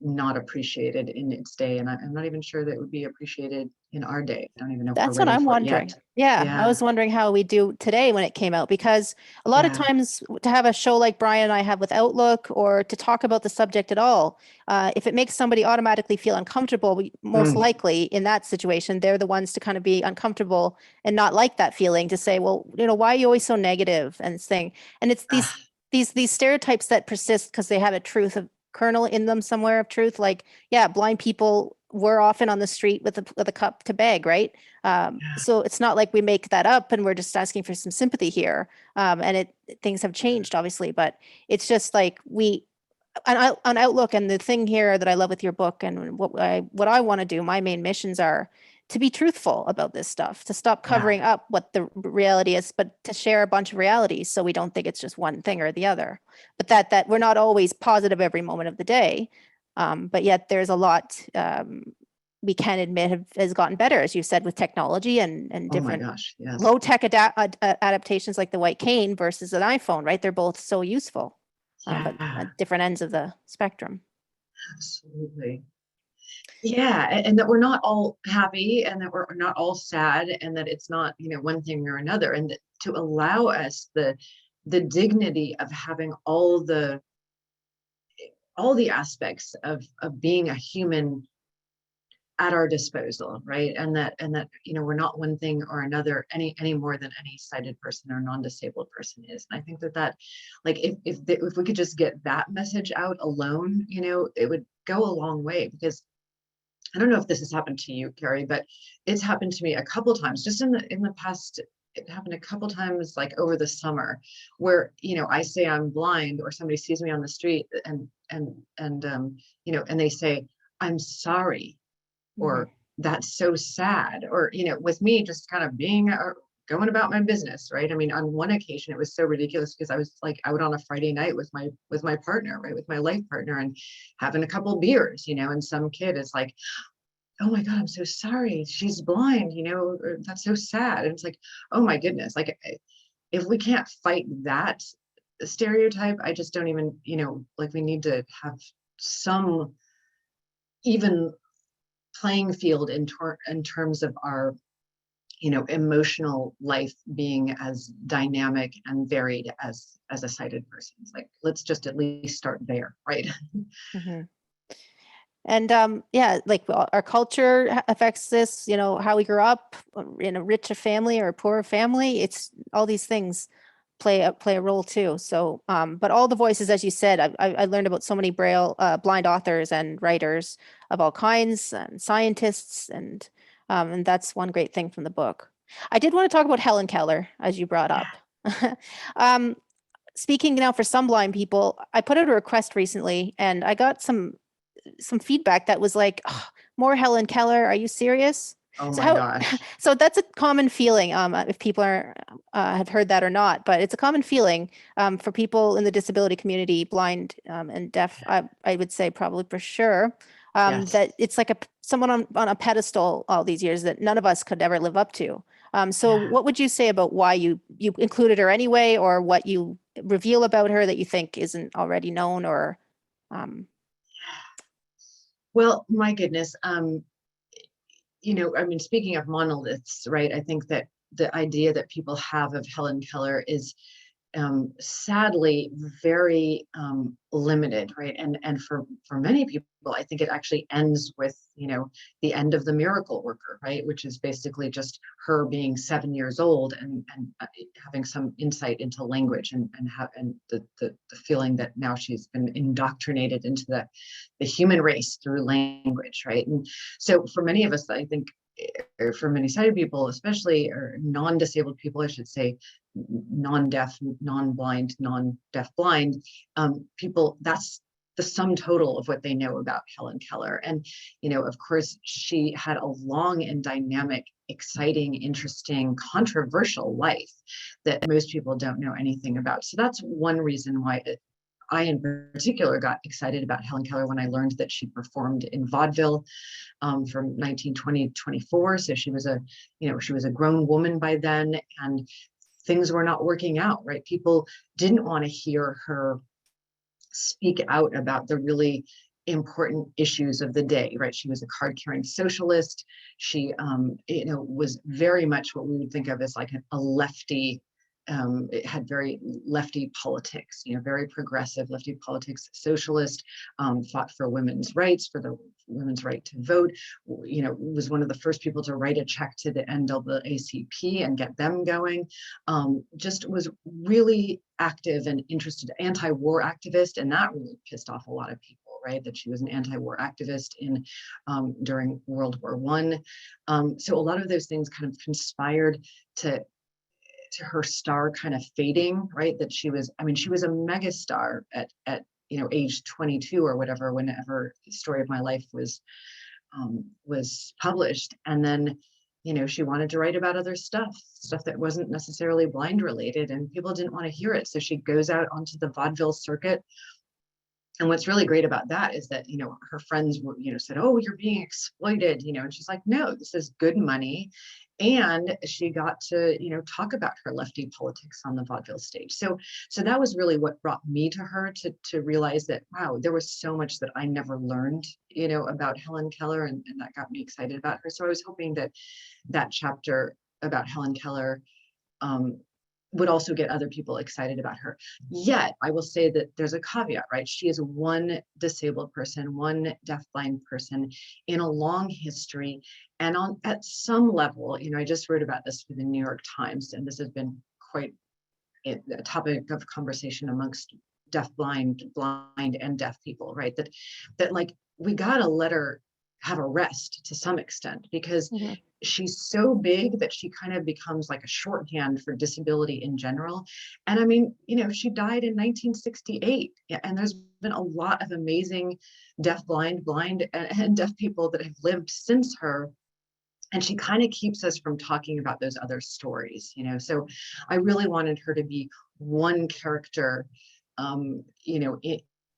not appreciated in its day, and I'm not even sure that it would be appreciated in our day. I don't even know if That's we're what ready I'm for it wondering. yet. Yeah, I was wondering how we do today when it came out, because a lot of Yeah. times to have a show like Brian and I have with Outlook, or to talk about the subject at all, if it makes somebody automatically feel uncomfortable, most likely in that situation, they're the ones to kind of be uncomfortable and not like that feeling, to say, well, you know, why are you always so negative and this thing? And it's these stereotypes that persist because they have a truth of kernel in them somewhere of truth. Like, yeah, blind people were often on the street with a cup to beg, right? So it's not like we make that up and we're just asking for some sympathy here. And things have changed, obviously, but it's just like on Outlook, and the thing here that I love with your book, and what I want to do, my main missions are to be truthful about this stuff, to stop covering up what the reality is, but to share a bunch of realities, so we don't think it's just one thing or the other, but that we're not always positive every moment of the day. But yet there's a lot we can admit has gotten better, as you said, with technology and different low tech adaptations like the white cane versus an iPhone, right? They're both so useful, but at different ends of the spectrum. Absolutely. Yeah, and that we're not all happy, and that we're not all sad, and that it's not, you know, one thing or another, and that to allow us the dignity of having all the aspects of being a human at our disposal, right? And that you know, we're not one thing or another any more than any sighted person or non-disabled person is. And I think that like if we could just get that message out alone, you know, it would go a long way. Because I don't know if this has happened to you, Carrie, but it's happened to me a couple times just in the past. It happened a couple times, like over the summer, where, you know, I say I'm blind, or somebody sees me on the street and you know, and they say, I'm sorry, or that's so sad, or, you know, with me just kind of being going about my business, right? I mean, on one occasion it was so ridiculous because I was like out on a Friday night with my partner, right, with my life partner, and having a couple beers, you know, and some kid is like, oh my God, I'm so sorry, she's blind, you know, that's so sad. And it's like, oh my goodness, like if we can't fight that stereotype, I just don't even, you know, like we need to have some even playing field in terms of our, you know, emotional life being as dynamic and varied as a sighted person's. Like, let's just at least start there, right? And yeah, like our culture affects this, you know, how we grew up in a richer family or a poorer family. It's all these things play a role too. So, but all the voices, as you said, I learned about so many blind authors and writers of all kinds, and scientists, and that's one great thing from the book. I did want to talk about Helen Keller, as you brought up. Speaking now for some blind people, I put out a request recently, and I got some feedback that was like, oh, more Helen Keller, are you serious? Oh my gosh. So that's a common feeling, if people have heard that or not, but it's a common feeling for people in the disability community, blind and deaf, I would say probably for sure, that it's like someone on a pedestal all these years that none of us could ever live up to. So what would you say about why you included her anyway, or what you reveal about her that you think isn't already known, or well, my goodness, you know, I mean, speaking of monoliths, right? I think that the idea that people have of Helen Keller is sadly very limited, right? And for many people, I think it actually ends with, you know, the end of the miracle worker, right? Which is basically just her being 7 years old and having some insight into language and the feeling that now she's been indoctrinated into the human race through language, right? And so for many of us, I think, for many sighted people, especially, or non-disabled people, I should say, non-deaf, non-blind, non-deaf blind people, that's the sum total of what they know about Helen Keller. And, you know, of course, she had a long and dynamic, exciting, interesting, controversial life that most people don't know anything about. So that's one reason why I in particular got excited about Helen Keller when I learned that she performed in vaudeville from 1920 to 24. So she was a grown woman by then, and things were not working out, right? People didn't want to hear her speak out about the really important issues of the day, right? She was a card-carrying socialist. She, was very much what we would think of as like a lefty. It had very lefty politics, very progressive lefty politics, socialist, fought for women's rights, for the women's right to vote, was one of the first people to write a check to the NAACP and get them going, just was really active and interested, anti-war activist, and that really pissed off a lot of people, right? That she was an anti-war activist during World War I. So a lot of those things kind of conspired to her star kind of fading, right? That she was a mega star at age 22 or whatever, whenever the Story of My Life was published. And then, she wanted to write about other stuff that wasn't necessarily blind related, and people didn't want to hear it. So she goes out onto the vaudeville circuit. And what's really great about that is that, her friends were, said, "Oh, you're being exploited," and she's like, "No, this is good money." And she got to, talk about her lefty politics on the vaudeville stage. So that was really what brought me to her, to realize that, wow, there was so much that I never learned, about Helen Keller, and that got me excited about her. So I was hoping that chapter about Helen Keller would also get other people excited about her. Yet, I will say that there's a caveat, right? She is one disabled person, one deafblind person in a long history. And at some level, I just wrote about this for the New York Times, and this has been quite a topic of conversation amongst deafblind, blind, and deaf people, right? That like, we gotta let her have a rest to some extent, because she's so big that she kind of becomes like a shorthand for disability in general. And she died in 1968, and there's been a lot of amazing deafblind, blind, and deaf people that have lived since her. And she kind of keeps us from talking about those other stories, So I really wanted her to be one character,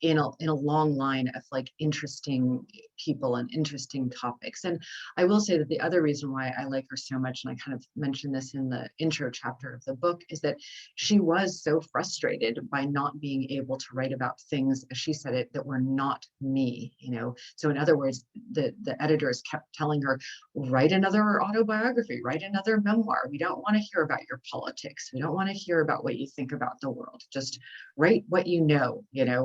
in a long line of like interesting people and interesting topics. And I will say that the other reason why I like her so much, and I kind of mentioned this in the intro chapter of the book, is that she was so frustrated by not being able to write about things, as she said it, that were not me, So in other words, the editors kept telling her, write another autobiography, write another memoir. We don't want to hear about your politics. We don't want to hear about what you think about the world. Just write what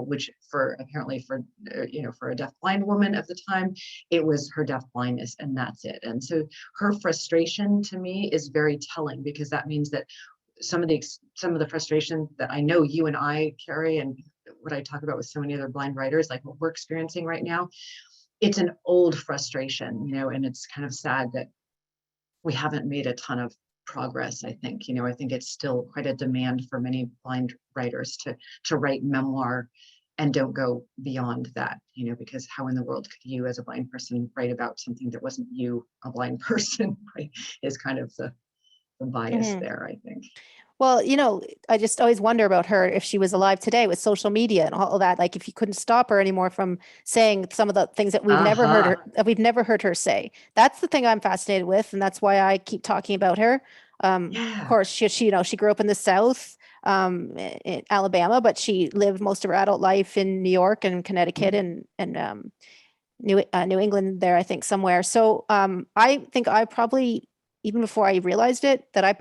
which apparently for a deafblind woman of the time, it was her deafblindness, and that's it. And so her frustration to me is very telling, because that means that some of the frustration that I know you and I carry, and what I talk about with so many other blind writers, like what we're experiencing right now, it's an old frustration, and it's kind of sad that we haven't made a ton of progress. I think, I think it's still quite a demand for many blind writers to write memoir and don't go beyond that, because how in the world could you as a blind person write about something that wasn't you, a blind person, right? Is kind of the bias there, I think. Well, I just always wonder about her, if she was alive today with social media and all that, like if you couldn't stop her anymore from saying some of the things that we've never heard her say. That's the thing I'm fascinated with. And that's why I keep talking about her. Of course, she grew up in the South, in Alabama, but she lived most of her adult life in New York and Connecticut and New England there, I think, somewhere. So I think I probably, even before I realized it, that I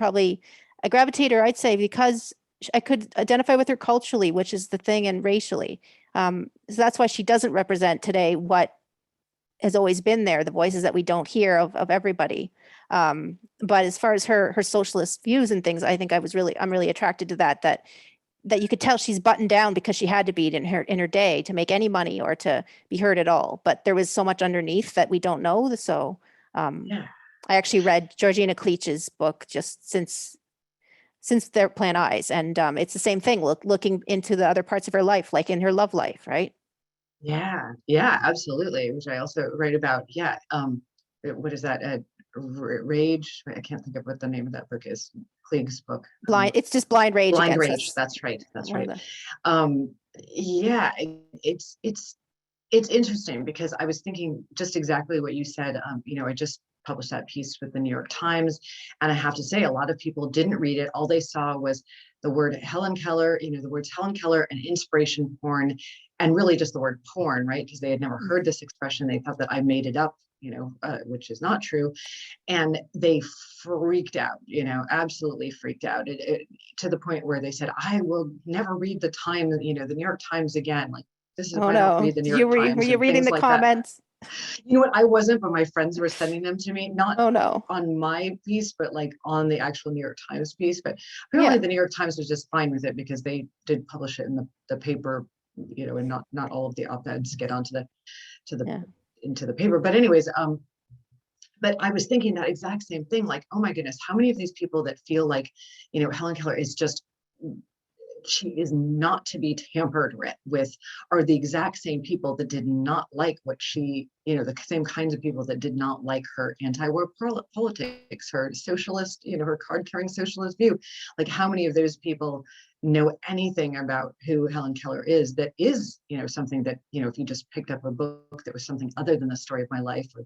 gravitate her, I'd say, because I could identify with her culturally, which is the thing, and racially. So that's why she doesn't represent today what has always been there, the voices that we don't hear of everybody. But as far as her socialist views and things, I think I'm really attracted to that you could tell she's buttoned down because she had to be in her day to make any money or to be heard at all. But there was so much underneath that we don't know. So Yeah. I actually read Georgina Cleach's book just since their Plan Eyes, and it's the same thing. Looking into the other parts of her life, like in her love life, right? Yeah, absolutely. Which I also write about. Yeah. What is that? Rage. I can't think of what the name of that book is. Klieg's book. It's just Blind Rage. Blind Against Rage. Us. That's right. One of Yeah, it's interesting because I was thinking just exactly what you said. I just published that piece with the New York Times, and I have to say a lot of people didn't read it. All they saw was the word Helen Keller, the words Helen Keller and inspiration porn, and really just the word porn, right? Because they had never heard this expression. They thought that I made it up, which is not true. And they freaked out, absolutely freaked out to the point where they said, I will never read the Times, the New York Times again. Like, this is why I don't read the New York Times. Were you reading the like comments? You know what? I wasn't, but my friends were sending them to me, not on my piece, but like on the actual New York Times piece. But apparently the New York Times was just fine with it because they did publish it in the paper, and not all of the op-eds get onto into the paper. But anyways, but I was thinking that exact same thing, like, oh my goodness, how many of these people that feel like, Helen Keller is just, she is not to be tampered with, are the exact same people that did not like what she, the same kinds of people that did not like her anti-war politics, her socialist, her card-carrying socialist view. Like, how many of those people know anything about who Helen Keller is, that is, something that, if you just picked up a book that was something other than the story of my life, or,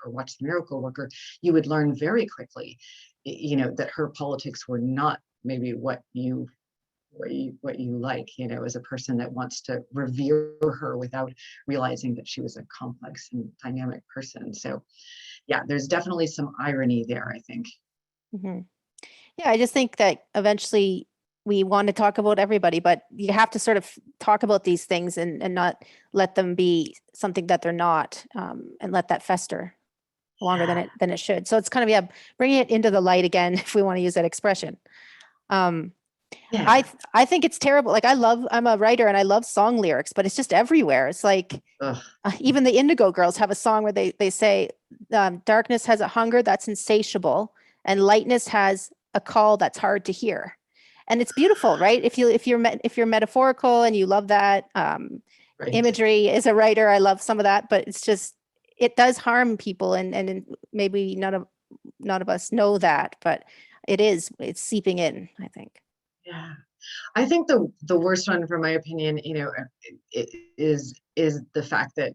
or watched The Miracle Worker, you would learn very quickly, that her politics were not maybe what you like, as a person that wants to revere her without realizing that she was a complex and dynamic person. So yeah, there's definitely some irony there, I think. Mm-hmm. Yeah, I just think that eventually we want to talk about everybody, but you have to sort of talk about these things and not let them be something that they're not, and let that fester longer than it should. So it's kind of, bringing it into the light again, if we want to use that expression. I think it's terrible. Like, I'm a writer and I love song lyrics, but it's just everywhere. It's like, even the Indigo Girls have a song where they say, darkness has a hunger that's insatiable, and lightness has a call that's hard to hear. And it's beautiful, right? If you're metaphorical and you love that imagery as a writer, I love some of that, but it's just, it does harm people, and maybe none of us know that, but it's seeping in, I think. Yeah, I think the worst one, from my opinion, is the fact that,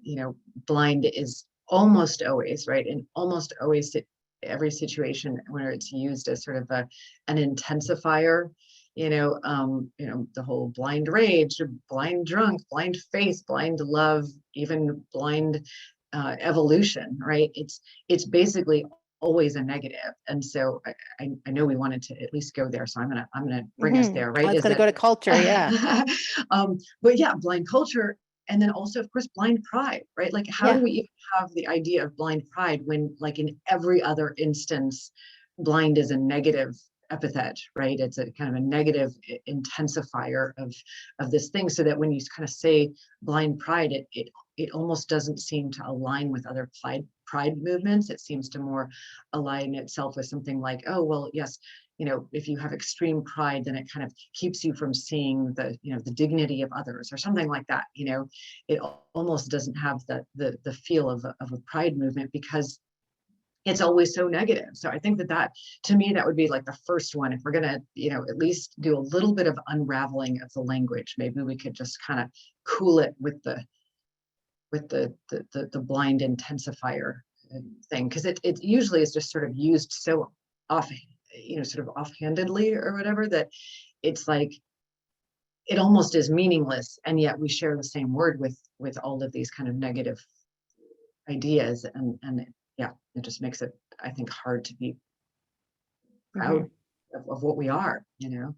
blind is almost always, right, in almost always every situation where it's used as sort of an intensifier, the whole blind rage, blind drunk, blind faith, blind love, even blind evolution, right? It's basically always a negative. And so I know we wanted to at least go there, so I'm gonna bring us there, right? It's gonna go to culture, yeah. But yeah, blind culture, and then also, of course, blind pride, right? Like, how do we even have the idea of blind pride when, like, in every other instance, blind is a negative epithet, right? It's a kind of a negative intensifier of this thing, so that when you kind of say blind pride, it almost doesn't seem to align with other pride movements. It seems to more align itself with something like, oh, well, yes, if you have extreme pride, then it kind of keeps you from seeing the dignity of others, or something like that. It almost doesn't have the feel of a pride movement, because it's always so negative. So I think that to me, that would be like the first one. If we're gonna, at least do a little bit of unraveling of the language, maybe we could just kind of cool it with the blind intensifier thing, because it usually is just sort of used so sort of offhandedly or whatever, that it's like it almost is meaningless, and yet we share the same word with all of these kind of negative ideas, and it just makes it, I think, hard to be proud of what we are, you know.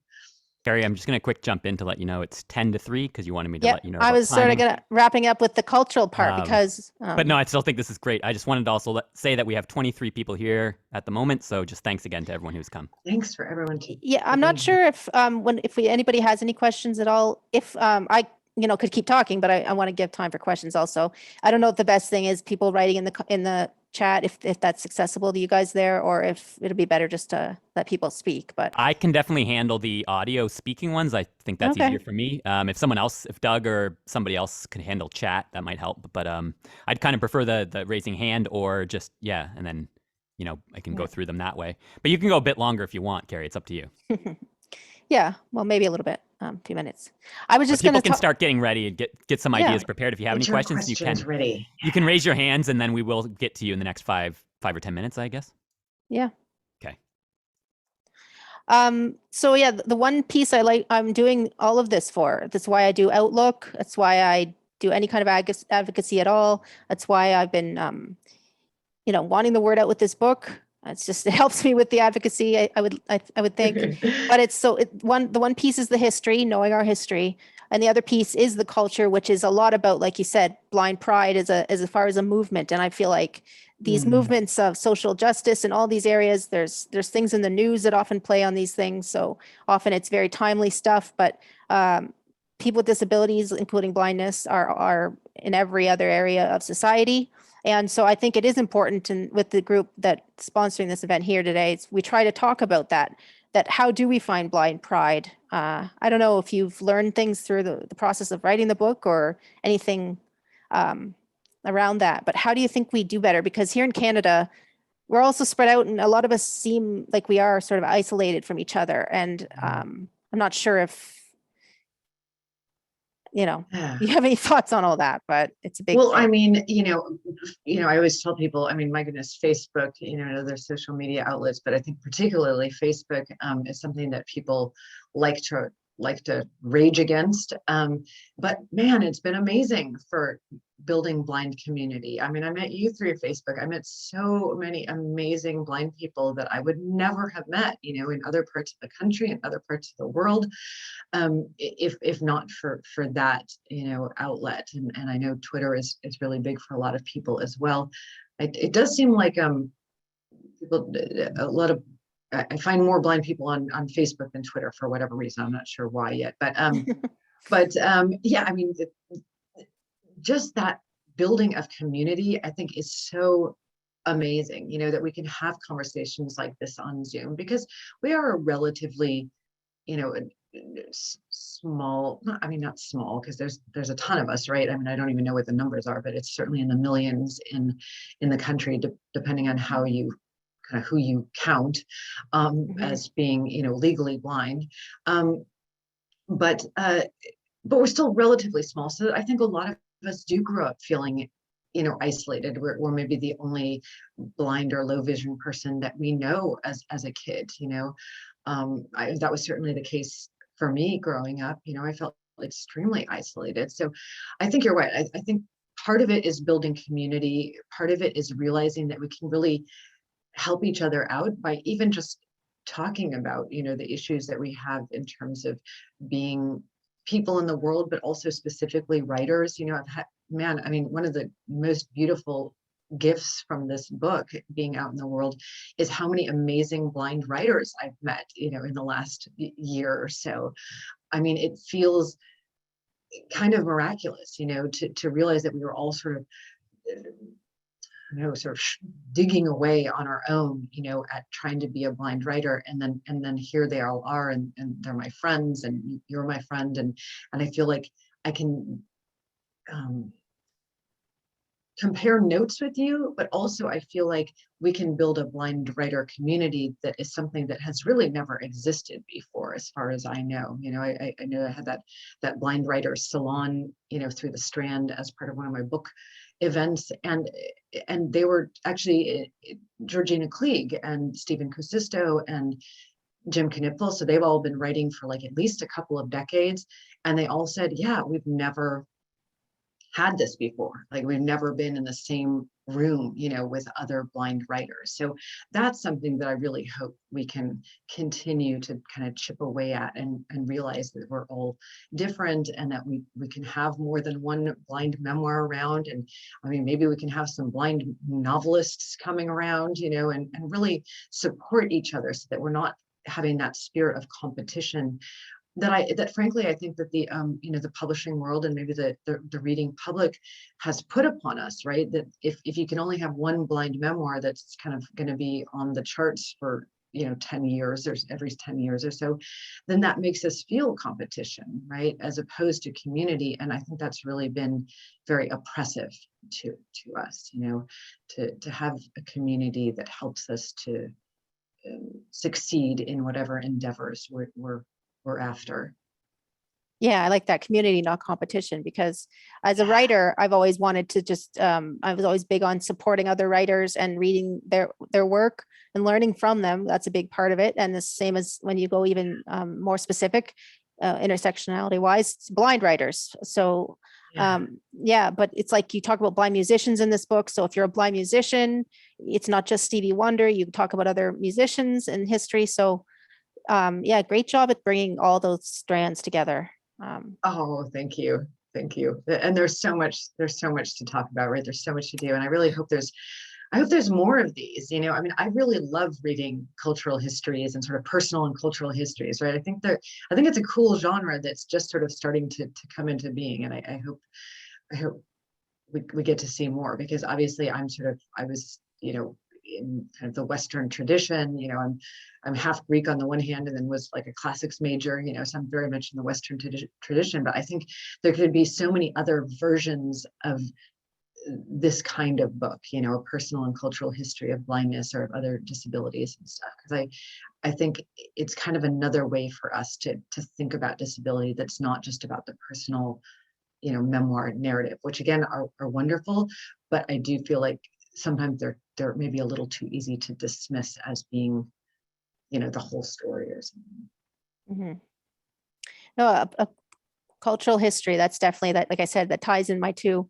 Carrie, I'm just going to quick jump in to let you know it's 10 to 3 because you wanted me to Yep, let you know. I about was sort of timing. wrapping up with the cultural part because. But no, I still think this is great. I just wanted to also say that we have 23 people here at the moment. So just thanks again to everyone who's come. Thanks for everyone. Yeah, I'm not sure if anybody has any questions at all. If I could keep talking, but I want to give time for questions also. I don't know if the best thing is people writing in the chat if that's accessible to you guys there, or if it'll be better just to let people speak. But I can definitely handle the audio speaking ones. I think that's easier for me. If Doug or somebody else could handle chat, that might help. But I'd kind of prefer the raising hand or just, and then, I can go through them that way. But you can go a bit longer if you want, Carrie. It's up to you. Yeah, well, maybe a little bit, 2 minutes. I was just going to people can start getting ready and get some ideas prepared. If you have any questions, you can raise your hands, and then we will get to you in the next 5 or 10 minutes, I guess. Yeah. Okay. So yeah, the one piece I'm doing all of this for. That's why I do Outlook. That's why I do any kind of advocacy at all. That's why I've been, wanting the word out with this book. It helps me with the advocacy. I would think, but the one piece is the history, knowing our history, and the other piece is the culture, which is a lot about, like you said, blind pride as far as a movement. And I feel like these movements of social justice in all these areas, there's things in the news that often play on these things. So often it's very timely stuff, but people with disabilities, including blindness, are in every other area of society. And so I think it is important, and with the group that's sponsoring this event here today, we try to talk about that how do we find blind pride? I don't know if you've learned things through the process of writing the book or anything around that, but how do you think we do better? Because here in Canada, we're also spread out, and a lot of us seem like we are sort of isolated from each other. And I'm not sure if you have any thoughts on all that, but it's a big well thing. I mean, I always tell people, I mean, my goodness, Facebook, and other social media outlets, but I think particularly Facebook is something that people like to rage against. But man, it's been amazing for building blind community. I mean, I met you through Facebook. I met so many amazing blind people that I would never have met, in other parts of the country and other parts of the world, if not for that, outlet. And I know Twitter is really big for a lot of people as well. It does seem like people, I find more blind people on Facebook than Twitter for whatever reason. I'm not sure why yet, but yeah, I mean, just that building of community, I think, is so amazing, that we can have conversations like this on Zoom, because we are a relatively, small, not small, because there's a ton of us, right? I mean, I don't even know what the numbers are, but it's certainly in the millions in the country, depending on how you who you count as being, legally blind. But we're still relatively small. So I think a lot of us do grow up feeling, isolated. We're maybe the only blind or low vision person that we know as a kid, that was certainly the case for me growing up. I felt extremely isolated. So I think you're right. I think part of it is building community. Part of it is realizing that we can really help each other out by even just talking about, the issues that we have in terms of being people in the world, but also specifically writers. One of the most beautiful gifts from this book, being out in the world, is how many amazing blind writers I've met, in the last year or so. I mean, it feels kind of miraculous, to realize that we were all sort of digging away on our own, at trying to be a blind writer, and then here they all are, and they're my friends, and you're my friend, and I feel like I can compare notes with you, but also I feel like we can build a blind writer community that is something that has really never existed before, as far as I know. I know I had that blind writer salon, through the Strand as part of one of my book events, and they were actually Georgina Klieg and Stephen Kusisto and Jim Knipfel. So they've all been writing for at least a couple of decades, and they all said, yeah, we've never had this before. We've never been in the same room, with other blind writers. So that's something that I really hope we can continue to kind of chip away at, and realize that we're all different, and that we can have more than one blind memoir around. And I mean, maybe we can have some blind novelists coming around, and really support each other, so that we're not having that spirit of competition that frankly, I think that the the publishing world, and maybe the reading public, has put upon us, right? That if you can only have one blind memoir that's kind of going to be on the charts for 10 years, or every 10 years or so, then that makes us feel competition, right? As opposed to community. And I think that's really been very oppressive to us, to have a community that helps us to succeed in whatever endeavors we're after. Yeah, I like that, community, not competition, because as a writer, I've always wanted to just, I was always big on supporting other writers and reading their work and learning from them. That's a big part of it. And the same as when you go even more specific, intersectionality wise, blind writers. So but it's like you talk about blind musicians in this book. So if you're a blind musician, it's not just Stevie Wonder, you talk about other musicians in history. So great job at bringing all those strands together. Oh, thank you. And there's so much to talk about, right? There's so much to do. And I really hope there's more of these, I mean, I really love reading cultural histories and sort of personal and cultural histories, right? I think it's a cool genre that's just sort of starting to come into being. And I hope we get to see more, because obviously I was, in kind of the Western tradition, I'm half Greek on the one hand, and then was like a classics major, so I'm very much in the Western tradition. But I think there could be so many other versions of this kind of book, a personal and cultural history of blindness or of other disabilities and stuff. Because I think it's kind of another way for us to think about disability that's not just about the personal, memoir narrative, which again are wonderful, but I do feel like sometimes they're maybe a little too easy to dismiss as being, the whole story or something. Mm-hmm. No, a cultural history, that's definitely that. Like I said, that ties in my two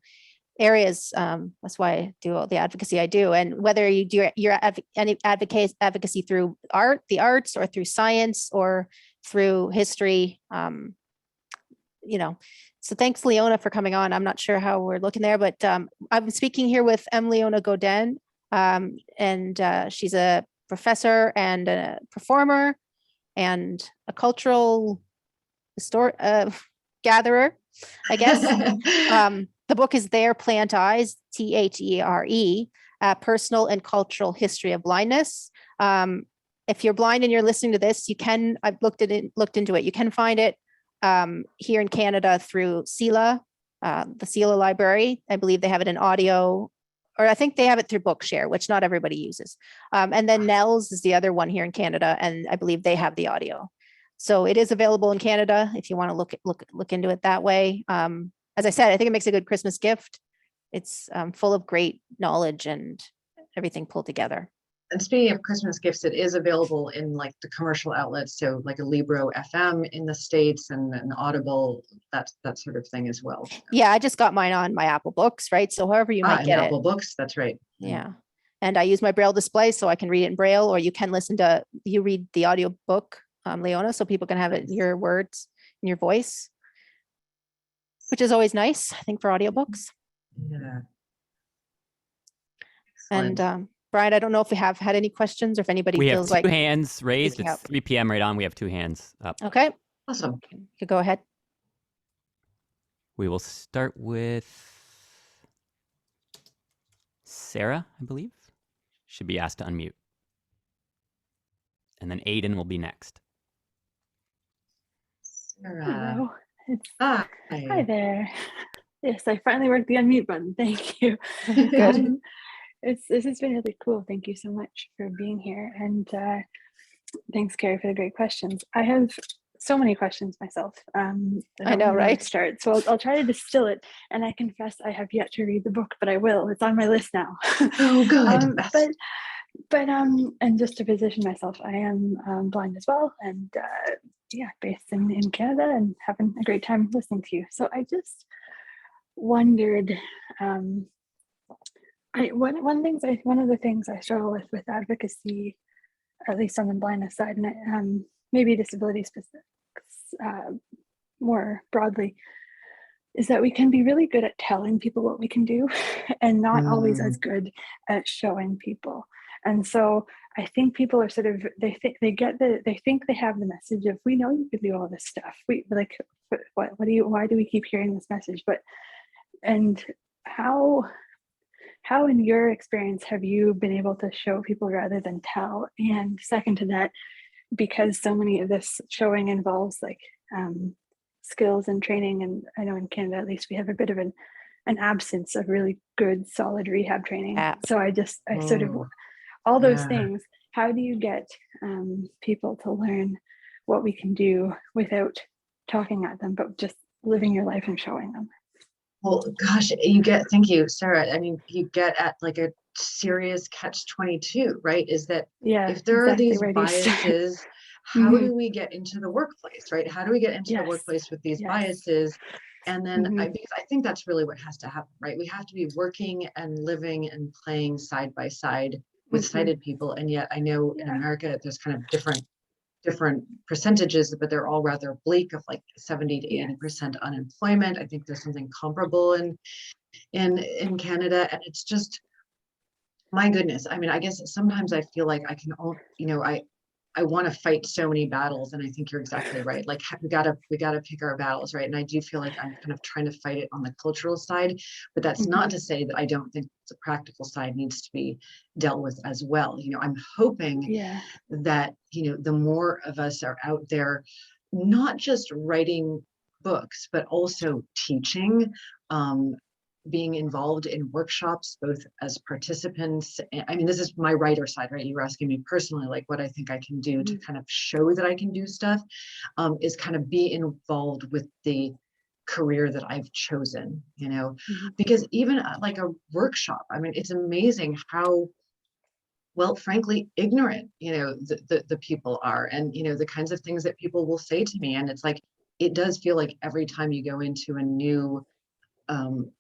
areas. That's why I do all the advocacy I do. And whether you do your advocacy through the arts, or through science, or through history, So thanks, Leona, for coming on. I'm not sure how we're looking there, but I'm speaking here with Leona Godin, and she's a professor and a performer and a cultural gatherer, I guess. The book is Their Plant Eyes, THERE, Personal and Cultural History of Blindness. If you're blind and you're listening to this, I've looked into it. You can find it here in Canada through CELA, the CELA library. I believe they have it in audio, or I think they have it through Bookshare, which not everybody uses. And then Nell's is the other one here in Canada, and I believe they have the audio. So it is available in Canada if you want to look into it that way. As I said, I think it makes a good Christmas gift. It's full of great knowledge and everything pulled together. And speaking of Christmas gifts, it is available in like the commercial outlets, so like a Libro FM in the States, and an Audible, that sort of thing as well. Yeah, I just got mine on my Apple Books, right? So however you might get Apple Books, that's right. Yeah. And I use my Braille display, so I can read it in Braille, or you can you read the audio book, Leona, so people can have it in your words, in your voice, which is always nice, I think, for audiobooks. Yeah. Excellent. And Brian, I don't know if we have had any questions, or if anybody feels like. We have 2 hands raised. It's 3 p.m. right on. We have 2 hands up. Okay. Awesome. You could go ahead. We will start with Sarah, I believe. Should be asked to unmute. And then Aiden will be next. Sarah. Hello. Hi there. Yes, I finally worked the unmute button. Thank you. Good. This has been really cool. Thank you so much for being here. And thanks, Carrie, for the great questions. I have so many questions myself. I know, right? Start. So I'll try to distill it. And I confess I have yet to read the book, but I will. It's on my list now. Oh, good. But and just to position myself, I am blind as well, and based in Canada, and having a great time listening to you. So I just wondered, One of the things I struggle with advocacy, at least on the blindness side, and maybe disability specific, more broadly, is that we can be really good at telling people what we can do and not always as good at showing people. And so I think people are sort of, they think they have the message of, we know you can do all this stuff. We like, why do we keep hearing this message? And how in your experience have you been able to show people rather than tell? And second to that, because so many of this showing involves like skills and training, and I know in Canada at least we have a bit of an absence of really good solid rehab training. So I sort of, all those things, how do you get people to learn what we can do without talking at them, but just living your life and showing them? Well, gosh, thank you, Sarah. I mean, you get at like a serious catch-22, right? Is that if there are these biases, how do we get into the workplace, right? How do we get into the workplace with these biases? And then because I think that's really what has to happen, right? We have to be working and living and playing side by side with sighted people. And yet I know in America, there's kind of different percentages, but they're all rather bleak, of like 70 to 80% unemployment. I think there's something comparable in Canada. And it's just, my goodness. I mean, I guess sometimes I feel like I can, I want to fight so many battles, and I think you're exactly right. Like we gotta pick our battles, right? And I do feel like I'm kind of trying to fight it on the cultural side, but that's not to say that I don't think the practical side needs to be dealt with as well. I'm hoping that the more of us are out there, not just writing books, but also teaching, being involved in workshops, both as participants. I mean, this is my writer side, right? You were asking me personally, like what I think I can do to kind of show that I can do stuff, is kind of be involved with the career that I've chosen, because even like a workshop, I mean, it's amazing how, well, frankly, ignorant, the people are, and, the kinds of things that people will say to me. And it's like, it does feel like every time you go into a new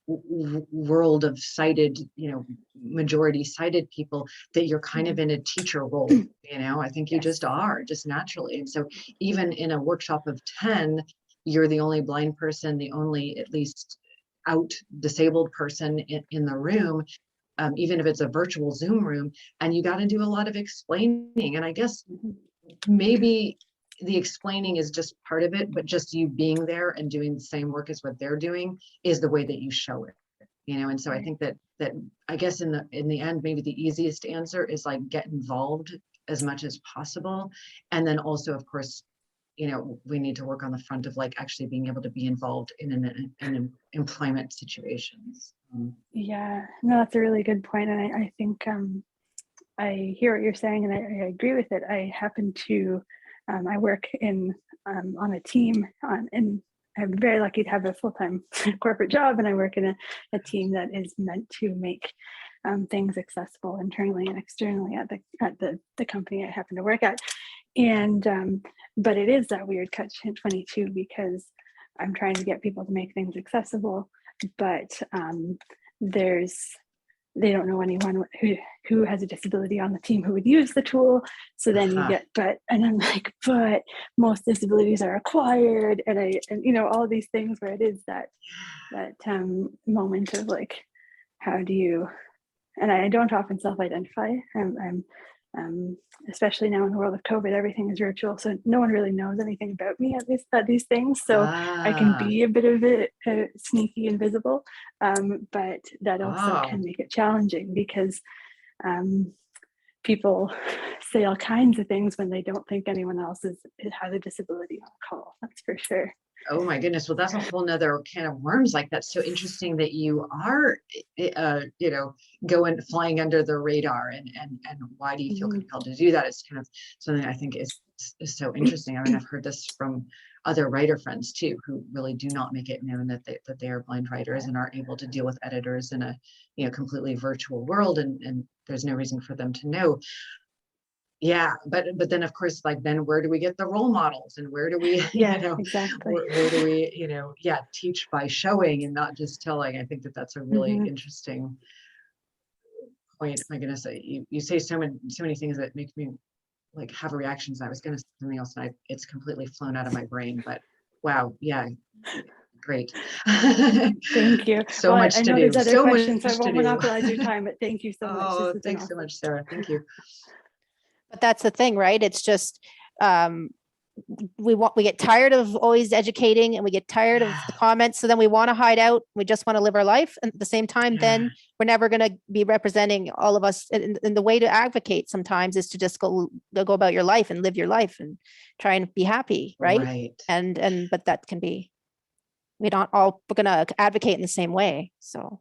world of sighted, majority sighted people, that you're kind of in a teacher role, I think you just are, just naturally. And so even in a workshop of 10, you're the only blind person, the only at least out disabled person in the room, even if it's a virtual Zoom room, and you got to do a lot of explaining. And I guess maybe the explaining is just part of it, but just you being there and doing the same work as what they're doing is the way that you show it, and so I think that I guess in the end, maybe the easiest answer is like get involved as much as possible. And then also, of course, we need to work on the front of like actually being able to be involved in employment situations. Yeah, no, that's a really good point. And I think I hear what you're saying, and I agree with it. I happen to I work on a team, and I'm very lucky to have a full-time corporate job, and I work in a team that is meant to make things accessible internally and externally at the company I happen to work at. And but it is that weird catch-22, because I'm trying to get people to make things accessible, but they don't know anyone who has a disability on the team who would use the tool. So then you get, and I'm like, but most disabilities are acquired, and all of these things where it is that moment of like, how do you, and I don't often self-identify. I'm especially now in the world of COVID, everything is virtual, so no one really knows anything about me at these things. So I can be a bit of a sneaky invisible, but that also can make it challenging, because people say all kinds of things when they don't think anyone else has a disability on call. That's for sure. Oh my goodness. Well, that's a whole nother can of worms. Like, that's so interesting that you are, flying under the radar, and why do you feel compelled to do that? It's kind of something I think is so interesting. I mean, I've heard this from other writer friends too, who really do not make it known that they are blind writers and are able to deal with editors in a completely virtual world, and there's no reason for them to know. Yeah, but then of course, like, then where do we get the role models, and where do we, exactly. where do we, teach by showing and not just telling? I think that's a really interesting point, my goodness, you say so many things that make me like have reactions. I was going to say something else, and it's completely flown out of my brain. But wow, yeah, great. Thank you. So Well, much I to know do. there's other So questions, so I much to won't do. monopolize your time, but thank you so much. This Oh, has been thanks so awesome. much, Sarah. Thank you. But that's the thing, right? It's just, we get tired of always educating, and we get tired of the comments. So then we want to hide out. We just want to live our life. And at the same time, then we're never going to be representing all of us. And the way to advocate sometimes is to just go about your life and live your life and try and be happy. Right. Right. But that can be, we're not all going to advocate in the same way. So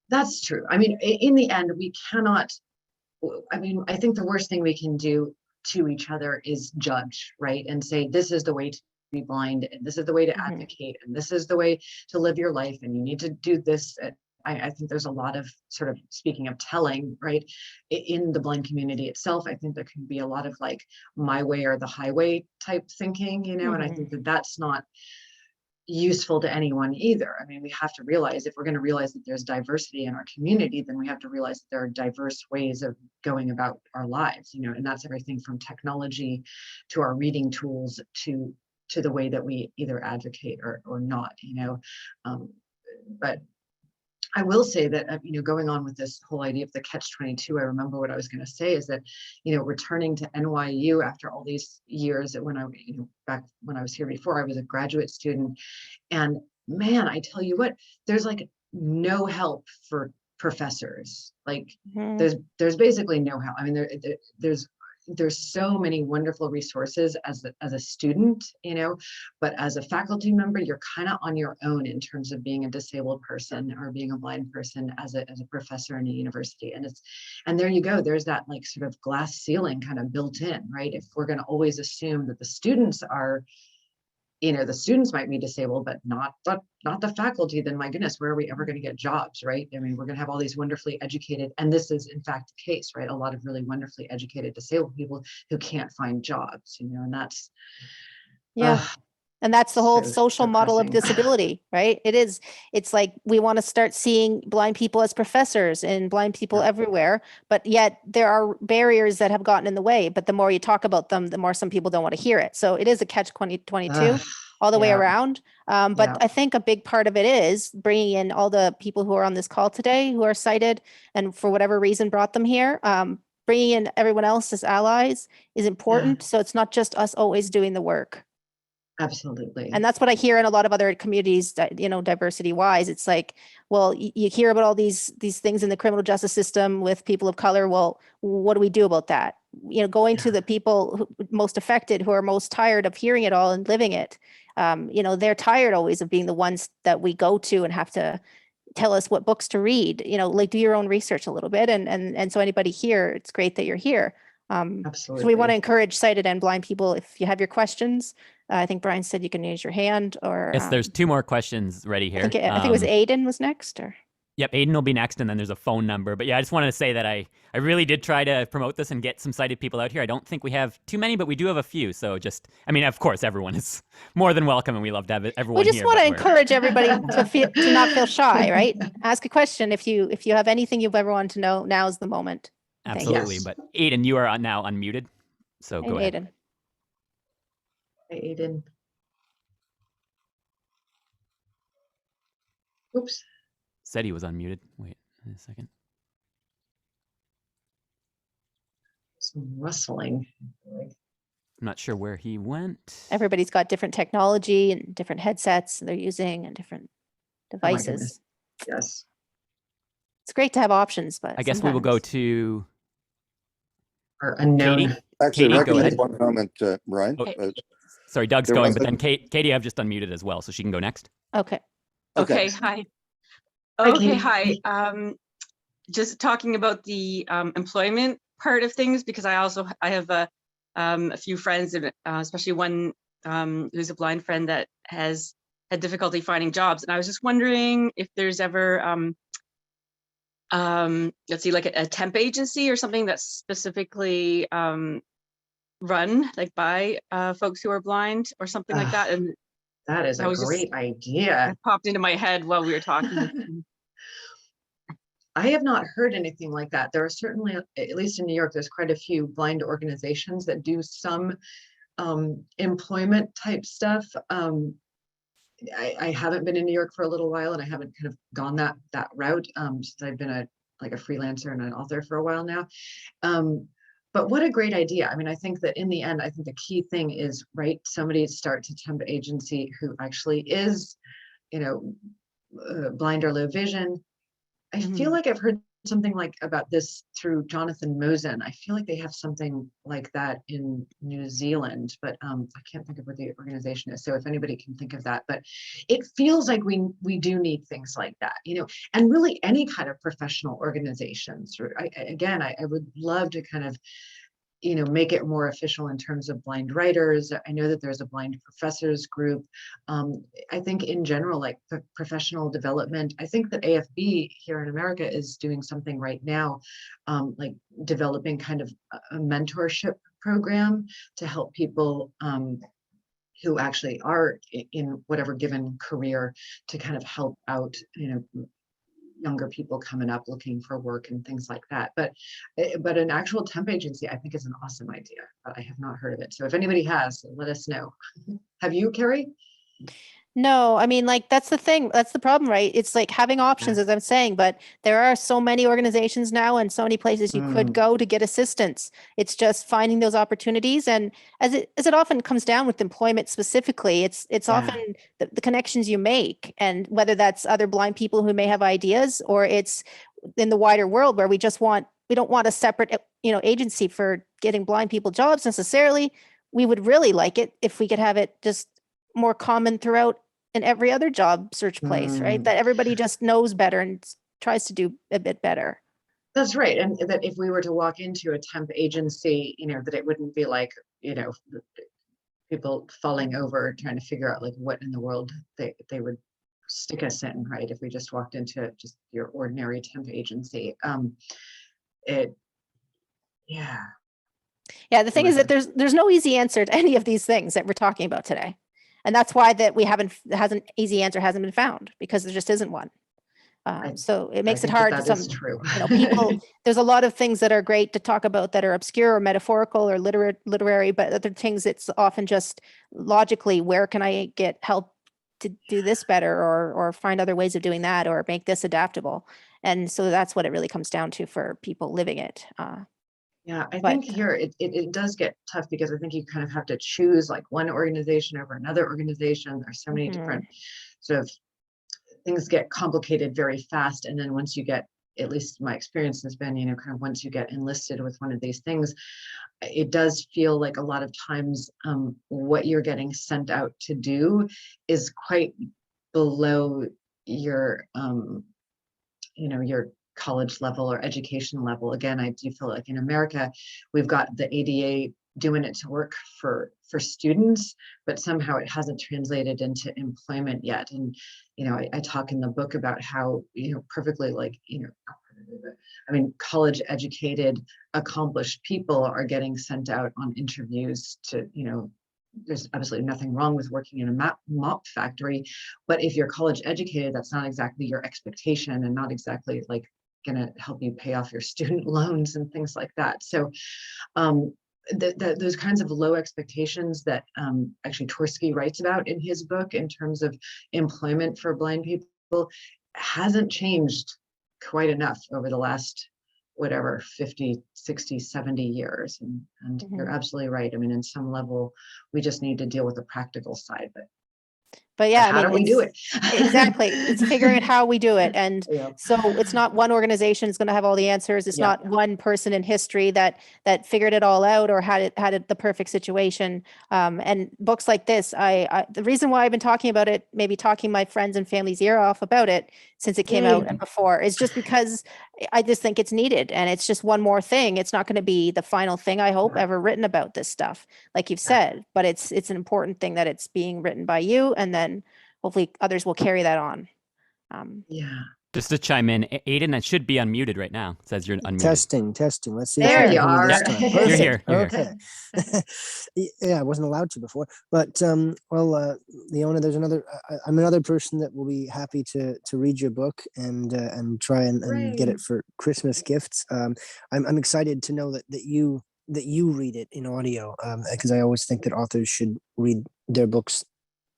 that's true. I mean, in the end, we cannot, I mean, I think the worst thing we can do to each other is judge, right? And say, this is the way to be blind, and this is the way to advocate, and this is the way to live your life, and you need to do this. I think there's a lot of sort of, speaking of telling, right, in the blind community itself. I think there can be a lot of like my way or the highway type thinking, you know, and I think that that's not useful to anyone either. I mean, we have to realize, if we're going to realize that there's diversity in our community, then we have to realize that there are diverse ways of going about our lives, you know, and that's everything from technology to our reading tools to the way that we either advocate or not, you know. But I will say that, you know, going on with this whole idea of the catch-22, I remember what I was going to say is that, you know, returning to NYU after all these years, when I, you know, back when I was here before, I was a graduate student, and man, I tell you what, there's like no help for professors. Like there's basically no help. I mean, there's so many wonderful resources as a student, you know, but as a faculty member, you're kind of on your own in terms of being a disabled person or being a blind person as a professor in a university. And there you go, there's that like sort of glass ceiling kind of built in, right? If we're going to always assume that the students are, you know, the students might be disabled, but not the faculty, then my goodness, where are we ever going to get jobs, right? I mean, we're going to have all these wonderfully educated, and this is in fact the case, right? A lot of really wonderfully educated disabled people who can't find jobs, you know, and that's, and that's the whole so social model of depressing. disability, right? It's like we want to start seeing blind people as professors and blind people everywhere, but yet there are barriers that have gotten in the way. But the more you talk about them, the more some people don't want to hear it. So it is a catch-22 all the way around. But I think a big part of it is bringing in all the people who are on this call today who are sighted and for whatever reason brought them here. Bringing in everyone else as allies is important. So it's not just us always doing the work. Absolutely. And that's what I hear in a lot of other communities, you know, diversity wise. It's like, well, you hear about all these things in the criminal justice system with people of color. Well, what do we do about that? You know, going to the people most affected, who are most tired of hearing it all and living it. You know, they're tired always of being the ones that we go to and have to tell us what books to read, you know, like do your own research a little bit. And so anybody here, it's great that you're here. Absolutely. So we want to encourage sighted and blind people. If you have your questions, I think Brian said you can raise your hand, or yes, there's two more questions ready here. I think it was Aiden was next, or yep, Aiden will be next, and then there's a phone number. But yeah, I just wanted to say that I really did try to promote this and get some sighted people out here. I don't think we have too many, but we do have a few. So just, I mean, of course, everyone is more than welcome, and we love to have everyone here. We just want to encourage everybody to not feel shy, right? Ask a question if you have anything you've ever wanted to know. Now's the moment. Absolutely. But Aiden, you are now unmuted, so go ahead. Aiden. Hey, Aiden. Oops. Said he was unmuted. Wait a second. Some rustling. I'm not sure where he went. Everybody's got different technology and different headsets they're using and different devices. Yes. It's great to have options, but I guess we will go to our unknown. Katie. Actually, Katie, go ahead. one comment, Brian. Oh, sorry, Doug's going, but then Katie, I've just unmuted as well, so she can go next. Okay. Hi. Okay, hi. Just talking about the employment part of things, because I have a few friends, especially one who's a blind friend that has had difficulty finding jobs, and I was just wondering if there's ever let's see, like a temp agency or something that's specifically run like by folks who are blind or something like that. And that is a great idea. It popped into my head while we were talking. I have not heard anything like that. There are certainly, at least in New York, there's quite a few blind organizations that do some employment type stuff. I haven't been in New York for a little while, and I haven't kind of gone that route since I've been a freelancer and an author for a while now. But what a great idea. I mean, I think that in the end, I think the key thing is, right, somebody starts a temp agency who actually is, you know, blind or low vision. I feel like I've heard something like about this through Jonathan Mosen. I feel like they have something like that in New Zealand, but I can't think of what the organization is. So if anybody can think of that, but it feels like we do need things like that, you know, and really any kind of professional organizations. I would love to kind of, you know, make it more official in terms of blind writers. I know that there's a blind professors group. I think in general, like professional development, I think that AFB here in America is doing something right now, like developing kind of a mentorship program to help people who actually are in whatever given career to kind of help out, you know, younger people coming up looking for work and things like that. But an actual temp agency, I think, is an awesome idea, but I have not heard of it. So if anybody has, let us know. Have you, Carrie? No, I mean, like, that's the thing. That's the problem, right? It's like having options, as I'm saying, but there are so many organizations now and so many places you could go to get assistance. It's just finding those opportunities. And as it often comes down with employment specifically, it's often the connections you make, and whether that's other blind people who may have ideas, or it's in the wider world where we don't want a separate, you know, agency for getting blind people jobs necessarily. We would really like it if we could have it just more common throughout in every other job search place, right? That everybody just knows better and tries to do a bit better. That's right. And that if we were to walk into a temp agency, you know, that it wouldn't be like, you know, people falling over trying to figure out like what in the world they would stick us in, right? If we just walked into just your ordinary temp agency. Yeah, the thing is that there's no easy answer to any of these things that we're talking about today. And that's why that easy answer hasn't been found, because there just isn't one. So it makes it hard to some, true. You know, people, there's a lot of things that are great to talk about that are obscure or metaphorical or literary, but other things, it's often just logically, where can I get help to do this better, or find other ways of doing that, or make this adaptable. And so that's what it really comes down to for people living it. Yeah, I think here it does get tough, because I think you kind of have to choose like one organization over another organization. There's so many different sort of things get complicated very fast. And then once you get, at least my experience has been, you know, kind of once you get enlisted with one of these things, it does feel like a lot of times what you're getting sent out to do is quite below your, you know, your college level or education level. Again, I do feel like in America, we've got the ADA doing it to work for students, but somehow it hasn't translated into employment yet. And, you know, I talk in the book about how, you know, perfectly, like, you know, I mean, college educated, accomplished people are getting sent out on interviews to, you know, there's absolutely nothing wrong with working in a mop factory, but if you're college educated, that's not exactly your expectation, and not exactly like going to help you pay off your student loans and things like that. So those kinds of low expectations that actually Tversky writes about in his book in terms of employment for blind people hasn't changed quite enough over the last, whatever, 50, 60, 70 years. And you're absolutely right. I mean, in some level, we just need to deal with the practical side, but yeah, how do we do it? Exactly. It's figuring out how we do it. And so it's not one organization is going to have all the answers. It's not one person in history that figured it all out or had the perfect situation. And books like this, the reason why I've been talking about it, maybe talking my friends and family's ear off about it since it came out and before, is just because I just think it's needed. And it's just one more thing. It's not going to be the final thing, I hope, ever written about this stuff, like you've said, but it's an important thing that it's being written by you, and then hopefully others will carry that on. Just to chime in, Aiden, that should be unmuted right now. It says you're unmuted. Testing. Let's see. There if I you can hear are. this time. You're here. Perfect. Okay. Yeah, I wasn't allowed to before, but Leona, there's another. I'm another person that will be happy to read your book and try and get it for Christmas gifts. I'm excited to know that you read it in audio, because I always think that authors should read their books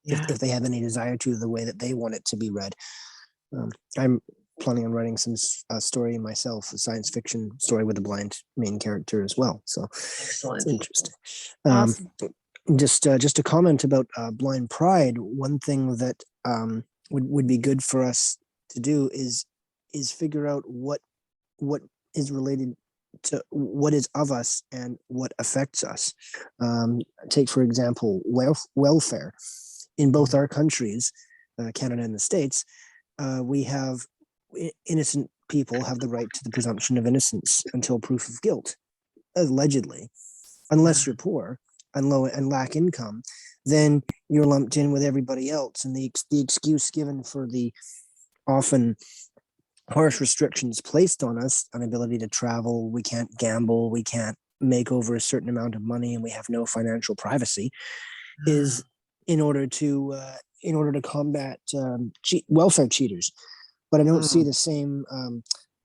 if they have any desire to, the way that they want it to be read. I'm planning on writing some story myself, a science fiction story with a blind main character as well. So Excellent. it's interesting. Awesome. Just a comment about blind pride. One thing that would be good for us to do is figure out what is related to what is of us and what affects us. Take, for example, welfare. In both our countries, Canada and the States, we have innocent people have the right to the presumption of innocence until proof of guilt, allegedly, unless you're poor and low and lack income, then you're lumped in with everybody else. And the excuse given for the often harsh restrictions placed on us, inability to travel, we can't gamble, we can't make over a certain amount of money, and we have no financial privacy, is in order to combat welfare cheaters. But I don't see the same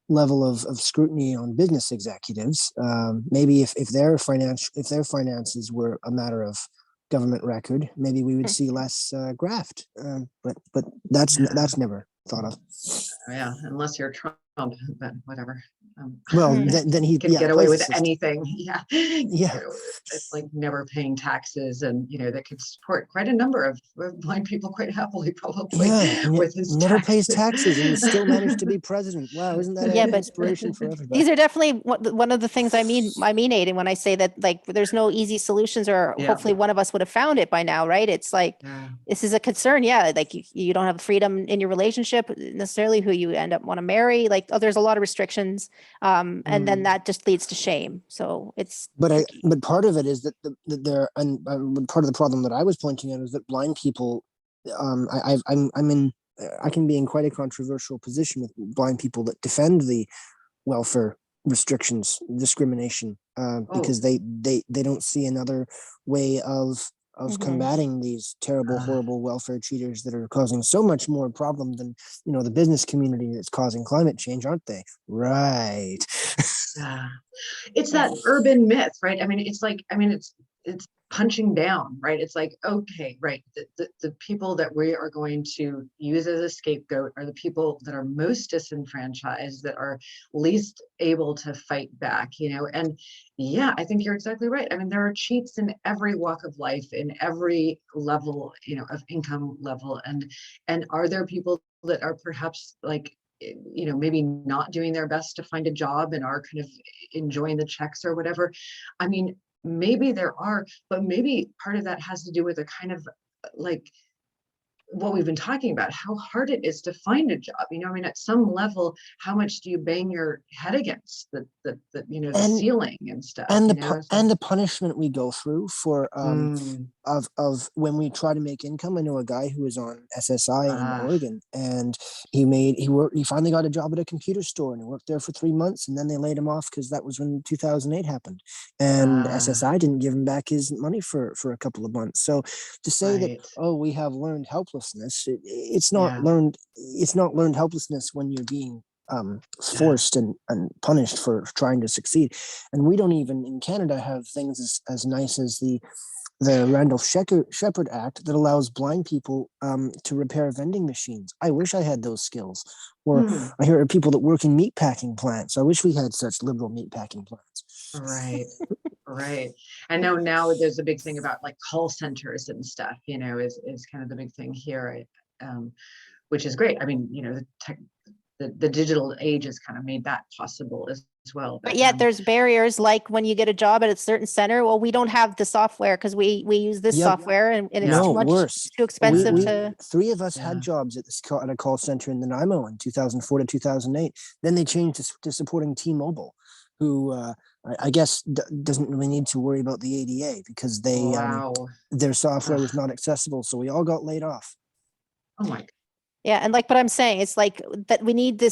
level of scrutiny on business executives. Maybe if their finances were a matter of government record, maybe we would see less graft. But that's never thought of. Yeah, unless you're Trump, but whatever. Well, then he can get away with places- anything. Yeah. Yeah. It's like never paying taxes, and that could support quite a number of blind people quite happily, probably. Yeah, with his never pays taxes and still managed to be president. Wow, isn't that an inspiration for everybody? These are definitely one of the things I mean, Aiden, when I say that, like, there's no easy solutions, or hopefully one of us would have found it by now, right? It's like, this is a concern. Yeah. Like you don't have freedom in your relationship necessarily, who you end up want to marry. Like, there's a lot of restrictions. And then that just leads to shame. So it's, but part of it is that part of the problem that I was pointing out is that blind people, I can be in quite a controversial position with blind people that defend the welfare restrictions, discrimination, because they don't see another way of combating these terrible, horrible welfare cheaters that are causing so much more problem than the business community that's causing climate change, aren't they? Right. It's that urban myth, right? I mean, it's punching down, right? It's like, okay, right, the people that we are going to use as a scapegoat are the people that are most disenfranchised, that are least able to fight back, and I think you're exactly right. I mean, there are cheats in every walk of life, in every level, of income level, and are there people that are perhaps like, maybe not doing their best to find a job and are kind of enjoying the checks or whatever? I mean, maybe there are, but maybe part of that has to do with a kind of like what we've been talking about, how hard it is to find a job. I mean, at some level, how much do you bang your head against the ceiling and stuff? And the punishment we go through for of when we try to make income. I know a guy who was on SSI in Oregon, and he finally got a job at a computer store, and he worked there for 3 months, and then they laid him off because that was when 2008 happened, and SSI didn't give him back his money for a couple of months. So to say that, we have learned helplessness, it's not learned. It's not learned helplessness when you're being forced and punished for trying to succeed. And we don't even in Canada have things as nice as the Randolph-Sheppard Act that allows blind people to repair vending machines. I wish I had those skills. Or I hear of people that work in meatpacking plants. I wish we had such liberal meatpacking plants. Right. I know now there's a big thing about like call centers and stuff, is kind of the big thing here, which is great. I mean, the digital age has kind of made that possible as well. But yet there's barriers, like when you get a job at a certain center. Well, we don't have the software because we use this software, and it's too expensive to. 3 of us had jobs at a call center in Nanaimo in 2004 to 2008. Then they changed to supporting T-Mobile, who I guess doesn't really need to worry about the ADA because their software was not accessible. So we all got laid off. Oh my God. Yeah, and like what I'm saying, it's like that we need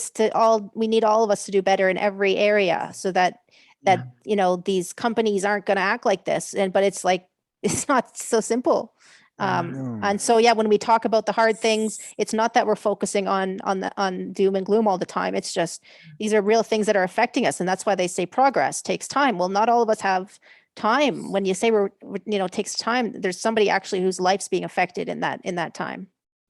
we need all of us to do better in every area so that Yeah. you know, these companies aren't going to act like this. But it's like, it's not so simple. No. And so, yeah, when we talk about the hard things, it's not that we're focusing on doom and gloom all the time. It's just, these are real things that are affecting us. And that's why they say progress takes time. Well, not all of us have time. When you say it takes time, there's somebody actually whose life's being affected in that time.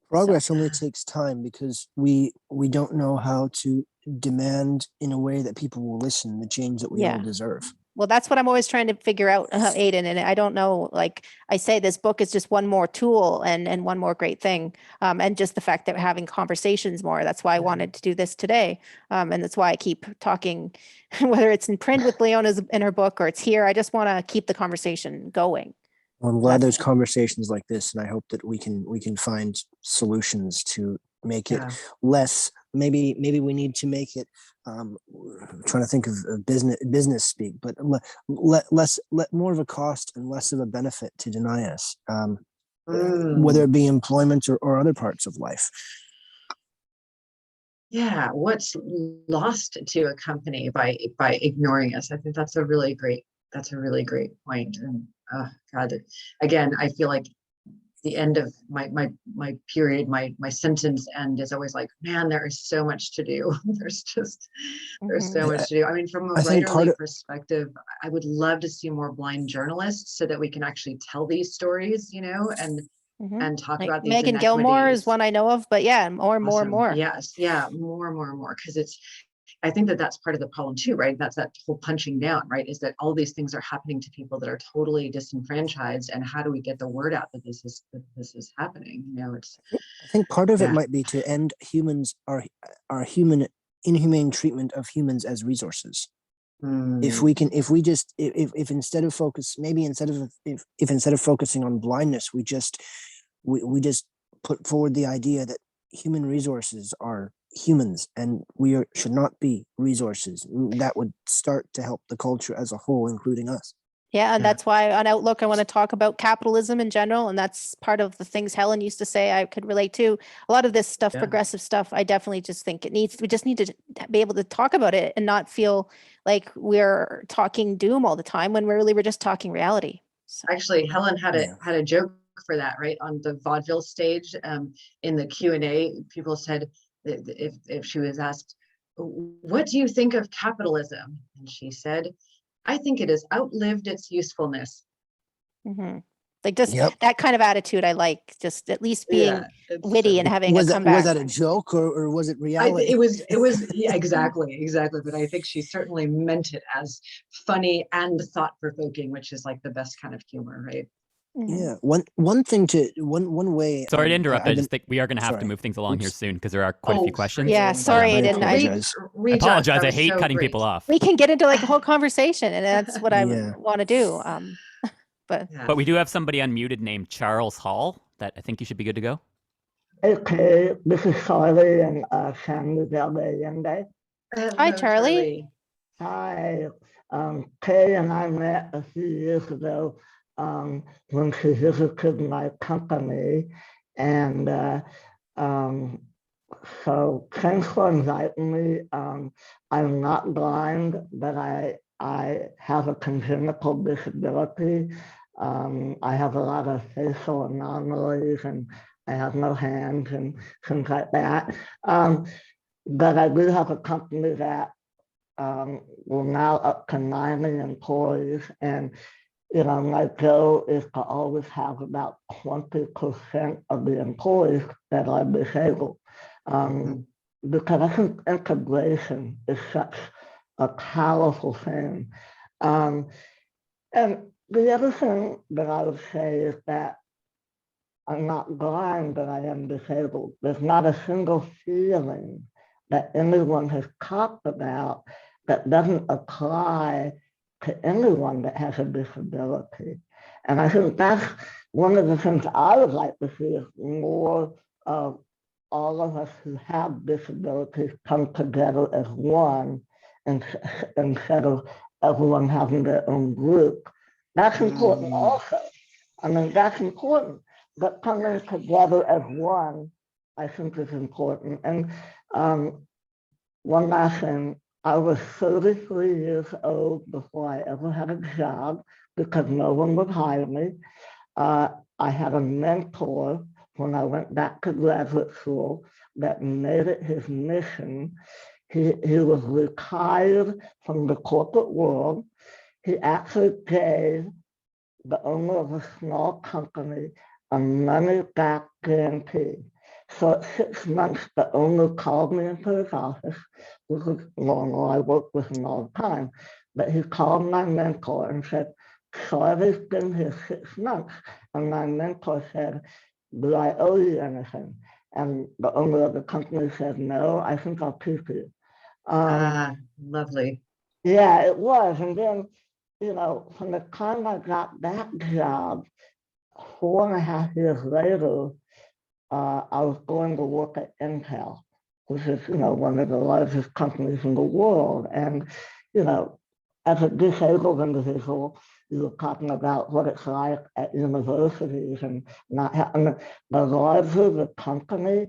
Progress only takes time because we don't know how to demand in a way that people will listen the change that we all deserve. Well, that's what I'm always trying to figure out, Aiden. And I don't know, like I say, this book is just one more tool and one more great thing. And just the fact that we're having conversations more. That's why I wanted to do this today. And that's why I keep talking, whether it's in print with Leona's in her book or it's here. I just want to keep the conversation going. Well, I'm glad there's conversations like this, and I hope that we can find solutions to make it less. Maybe we need to make it. I'm trying to think of business speak, but less more of a cost and less of a benefit to deny us, whether it be employment or other parts of life. Yeah, what's lost to a company by ignoring us? I think that's a really great point. And God, again, I feel like the end of my period, my sentence end is always like, man, there is so much to do. There's so much to do. I mean, from a writerly perspective, I would love to see more blind journalists so that we can actually tell these stories, and talk about these Megan Gilmore is one I know of, but yeah, more. Yes, yeah, more, because I think that's part of the problem too, right? That's that whole punching down, right? Is that all these things are happening to people that are totally disenfranchised, and how do we get the word out that this is happening? I think part of it might be to end our inhumane treatment of humans as resources. If instead of focusing on blindness, we just put forward the idea that human resources are humans and should not be resources. That would start to help the culture as a whole, including us. Yeah, and that's why on Outlook, I want to talk about capitalism in general. And that's part of the things Helen used to say I could relate to. A lot of this stuff, progressive stuff, I definitely just think we just need to be able to talk about it and not feel like we're talking doom all the time when we're just talking reality. So. Actually, Helen had a joke for that, right? On the vaudeville stage, in the Q&A, people said that if she was asked, what do you think of capitalism? And she said, I think it has outlived its usefulness. Like just that kind of attitude, I like, just at least being witty and having a comeback. Was that a joke or was it reality? It was exactly. But I think she certainly meant it as funny and thought-provoking, which is like the best kind of humor, right? Yeah. One way. Sorry to interrupt. I just think we are going to have to move things along here soon because there are quite a few questions. Yeah, sorry, I didn't. I apologize. I hate cutting people off. We can get into like a whole conversation, and that's what I want to do. But we do have somebody unmuted named Charles Hall that I think you should be good to go. Okay, this is Charlie and San Allende. Hi, Charlie. Hi. Kay and I met a few years ago when she visited my company, and so thanks for inviting me. I'm not blind, but I have a congenital disability. I have a lot of facial anomalies, and I have no hands and things like that. But I do have a company that we're now up to 90 employees, and my goal is to always have about 20% of the employees that are disabled. Because I think integration is such a powerful thing. And the other thing that I would say is that I'm not blind, but I am disabled. There's not a single feeling that anyone has talked about that doesn't apply to anyone that has a disability. And I think that's one of the things I would like to see is more of all of us who have disabilities come together as one, and instead of everyone having their own group. That's important also. I mean, that's important, but coming together as one I think is important. And one last thing, I was 33 years old before I ever had a job because no one would hire me. I had a mentor when I went back to graduate school that made it his mission. He was retired from the corporate world. He actually gave the owner of a small company a money-back guarantee. So at 6 months, the owner called me into his office. This was normal. I worked with him all the time. But he called my mentor and said, Charlie's been here 6 months. And my mentor said, do I owe you anything? And the owner of the company said, no, I think I'll keep you. Lovely. Yeah, it was. And then, you know, from the time I got that job, 4.5 years later, I was going to work at Intel, which is, you know, one of the largest companies in the world. And, you know, as a disabled individual, you were talking about what it's like at universities and not having the larger the company,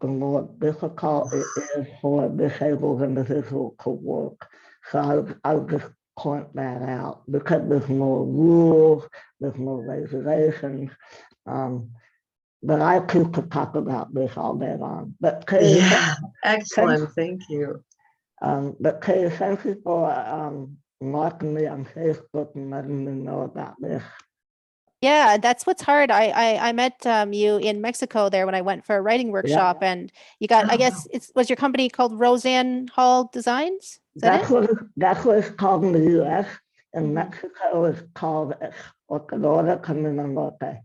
the more difficult it is for a disabled individual to work. So I would just point that out because there's more rules, there's more regulations. But I could talk about this all day long. But Kay, Yeah, excellent. Thank you. But Kay, thank you for marking me on Facebook and letting me know about this. Yeah, that's what's hard. I met you in Mexico there when I went for a writing workshop, and you got, I guess was your company called Roseanne Hall Designs? Is that it? That's what it's called in the US. In Mexico, it's called Escalora Camino Norte.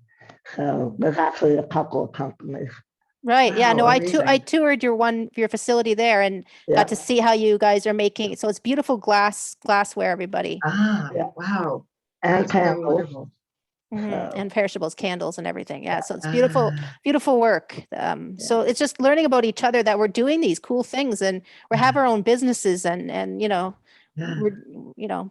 So there's actually a couple of companies. Right. Yeah. Wow, No, I amazing. toured your facility there and got to see how you guys are making. So it's beautiful glassware, everybody. Wow. And That's so candles. wonderful. And perishables, candles and everything. Yeah. So it's beautiful work. So it's just learning about each other that we're doing these cool things and we have our own businesses and you know, we're, you know,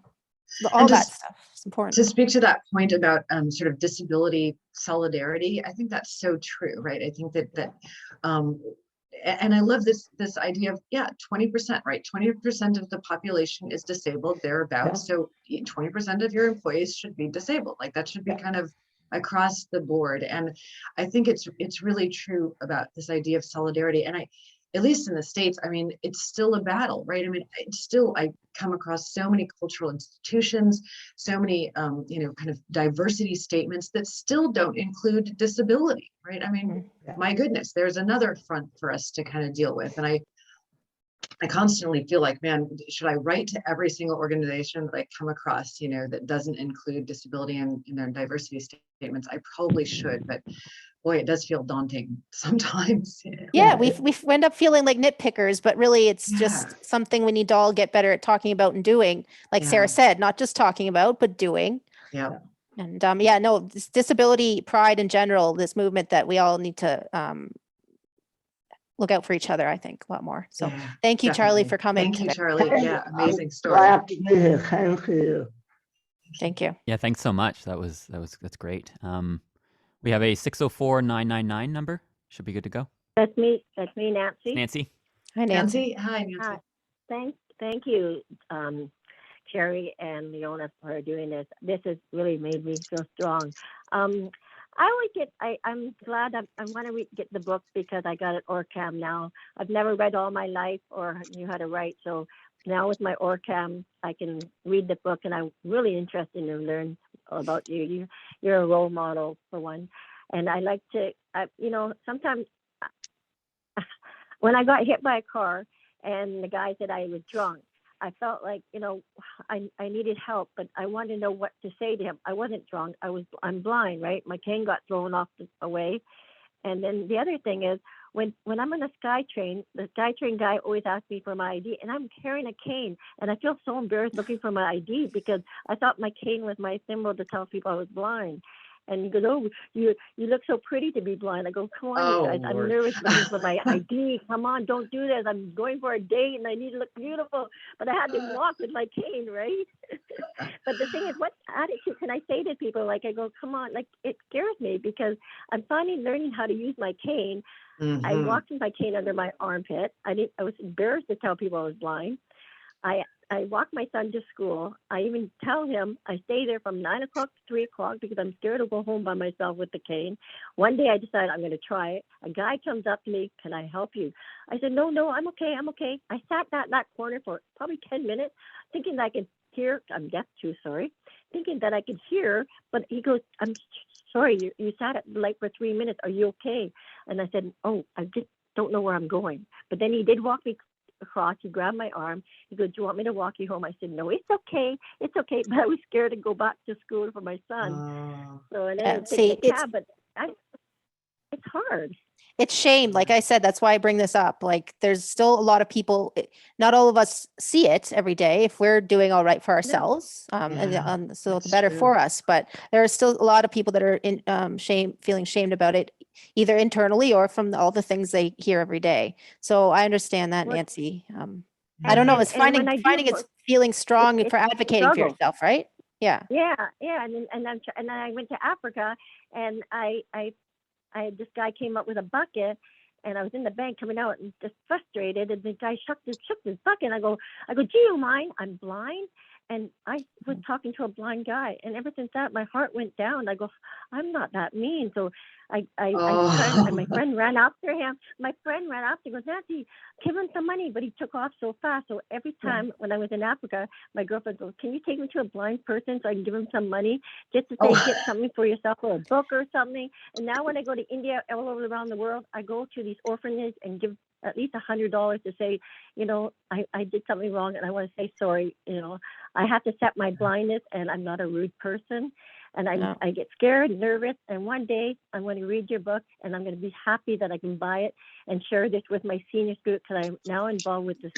all that stuff is important. To speak to that point about sort of disability solidarity, I think that's so true, right? I think that and I love this idea of 20%, right? 20% of the population is disabled thereabouts. So 20% of your employees should be disabled. Like that should be kind of across the board. And I think it's really true about this idea of solidarity. And at least in the States, I mean, it's still a battle, right? I mean, I come across so many cultural institutions, so many, you know, kind of diversity statements that still don't include disability, right? I mean, my goodness, there's another front for us to kind of deal with. And I constantly feel like, man, should I write to every single organization that I come across, you know, that doesn't include disability in their diversity statements? I probably should, but boy, it does feel daunting sometimes. Yeah, we end up feeling like nitpickers, but really it's just something we need to all get better at talking about and doing. Like Sarah said, not just talking about, but doing. Yeah. And no, this disability pride in general, this movement that we all need to look out for each other, I think, a lot more. So thank you, Charlie, for coming. Thank you, today. Charlie. Yeah, amazing story. Thank you. Thank you. Yeah, thanks so much. That's great. We have a 604-999 number. Should be good to go. That's me, Nancy. Nancy. Hi, Nancy. Hi, Nancy. Hi. Thank you, Cherry and Leona, for doing this. This has really made me feel strong. I'm glad I want to get the book because I got an OrCam now. I've never read all my life or knew how to write. So now with my OrCam, I can read the book, and I'm really interested in learn about you. You're a role model for one. And I like to, sometimes when I got hit by a car and the guy said I was drunk, I felt like, I needed help, but I wanted to know what to say to him. I wasn't drunk. I'm blind, right? My cane got thrown away. And then the other thing is when I'm on a SkyTrain, the SkyTrain guy always asks me for my ID, and I'm carrying a cane, and I feel so embarrassed looking for my ID because I thought my cane was my symbol to tell people I was blind. And he goes, "Oh, you look so pretty to be blind." I go, "Come on, you guys. I'm nervous looking for my ID. Come on, don't do this. I'm going for a date and I need to look beautiful." But I had to walk with my cane, right? But the thing is, what attitude can I say to people? Like, I go, "Come on," like it scares me because I'm finally learning how to use my cane. I Mhm. walked with my cane under my armpit. I was embarrassed to tell people I was blind. I walked my son to school. I even tell him I stay there from 9 o'clock to 3 o'clock because I'm scared to go home by myself with the cane. One day I decided I'm going to try it. A guy comes up to me, "Can I help you?" I said, no, I'm okay. I'm okay. I sat in that corner for probably 10 minutes thinking that I could hear. I'm deaf too, sorry. Thinking that I could hear, but he goes, "I'm sorry, you sat at the light for 3 minutes. Are you okay?" And I said, "Oh, I just don't know where I'm going." But then he did walk me across. He grabbed my arm. He goes, "Do you want me to walk you home?" I said, "No, it's okay. It's okay." But I was scared to go back to school for my son. Oh, So and then Yeah, I was taking see, a cab, but it's hard. it's shame. Like I said, that's why I bring this up. Like there's still a lot of people, not all of us see it every day if we're doing all right for ourselves. Yeah, So the that's better true. for us. But there are still a lot of people that are in feeling shamed about it, either internally or from all the things they hear every day. So I understand that, Well, Nancy. I don't know. It's and when I do, finding it's feeling strong it's for a advocating for struggle. yourself, right? Yeah. Yeah, and then I went to Africa, and I this guy came up with a bucket, and I was in the bank coming out and just frustrated, and the guy shook his bucket, and I go, "Do you mind? I'm blind." And I was talking to a blind guy, and ever since that, my heart went down. I go, "I'm not that mean." So I Oh. and my friend ran after him. My friend ran after him, goes, "Nancy, give him some money," but he took off so fast. So every time when I was in Africa, my girlfriend goes, "Can you take me to a blind person so I can give him some money just to say get something for yourself or a book or something?" And now when I go to India, all over around the world, I go to these orphanages and give at least $100 to say, I did something wrong and I want to say sorry. I have to accept my blindness, and I'm not a rude person. And I get scared, nervous. And one day I'm going to read your book, and I'm going to be happy that I can buy it and share this with my seniors group, because I'm now involved with the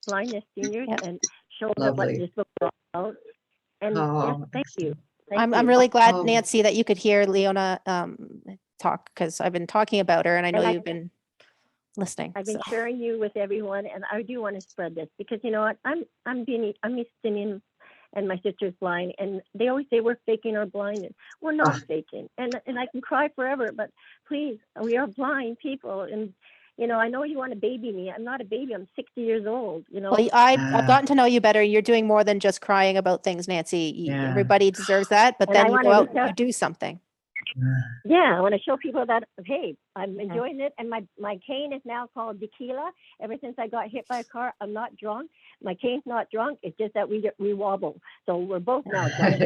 blindness seniors, and show them what this book is all about. And yes, thank you. I'm really glad, Nancy, that you could hear Leona talk, because I've been talking about her, and I know you've been listening. I've been sharing you with everyone, and I do want to spread this because you know what? I'm East Indian, and my sister's blind, and they always say we're faking our blindness. We're not faking, and I can cry forever, but please, we are blind people, and I know you want to baby me. I'm not a baby. I'm 60 years old. Well, I've gotten to know you better. You're doing more than just crying about things, Nancy. Everybody deserves that, but then you go out and you do something. Yeah, I want to show people that, hey, I'm enjoying it. And my cane is now called Tequila. Ever since I got hit by a car, I'm not drunk. My cane's not drunk. It's just that we wobble. So we're both now drunk.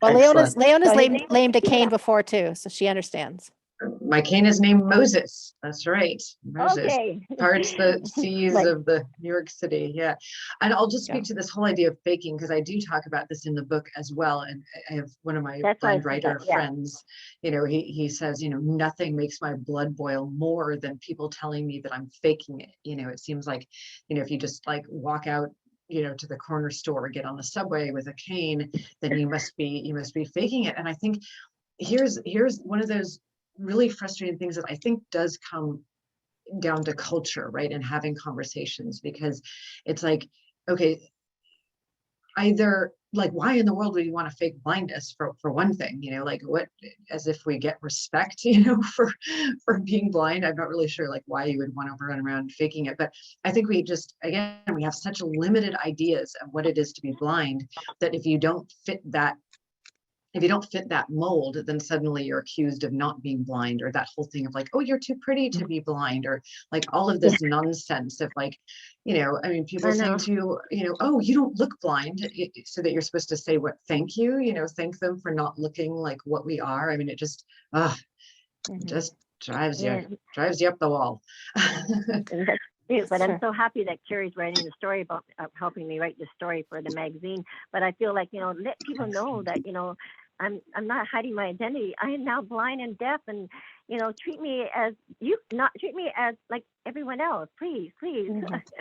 Well, Leona's lamed a cane before too, so she understands. My cane is named Moses. That's right. Moses. Okay. Parts the seas of the New York City. Yeah. And I'll just speak to this whole idea of faking, because I do talk about this in the book as well. And I have one of my blind writer friends, he says, nothing makes my blood boil more than people telling me that I'm faking it. It seems like, if you just like walk out to the corner store, get on the subway with a cane, then you must be faking it. And I think here's one of those really frustrating things that I think does come down to culture, right? And having conversations, because it's like, okay, either like, why in the world would you want to fake blindness for one thing, like what, as if we get respect, for being blind. I'm not really sure like why you would want to run around faking it, but I think we just, again, we have such limited ideas of what it is to be blind, that if you don't fit that mold, then suddenly you're accused of not being blind, or that whole thing of like, oh, you're too pretty to be blind, or like all of this nonsense of like, people saying to you, oh, you don't look blind, so that you're supposed to say what, thank you, thank them for not looking like what we are. It just, just drives you up the wall. But I'm so happy that Carrie's writing the story about helping me write the story for the magazine. But I feel like, let people know that, I'm not hiding my identity. I am now blind and deaf, and treat me as like everyone else, please.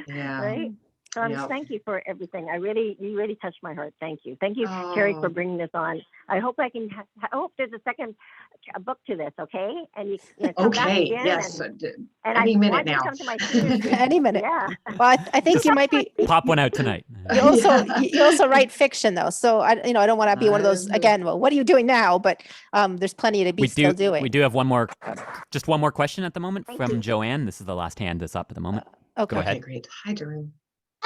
Yeah. Right? Yeah. Thank you for everything. You really touched my heart. Thank you. Thank you, Carrie, for bringing this on. I hope I hope there's a second book to this. Okay. And you can come back Okay, again. yes. And Any I minute want you now. to come to my theater too. Any minute. Yeah. Well, I think you might be. Pop one out tonight. You also write fiction though, so I don't want to be one of those again. Well, what are you doing now? But there's plenty to be still doing. We do have just one more question at the moment Thank from you. Joanne. This is the last hand that's up at the moment. Okay. Go ahead. Okay, great. Hi, Doreen.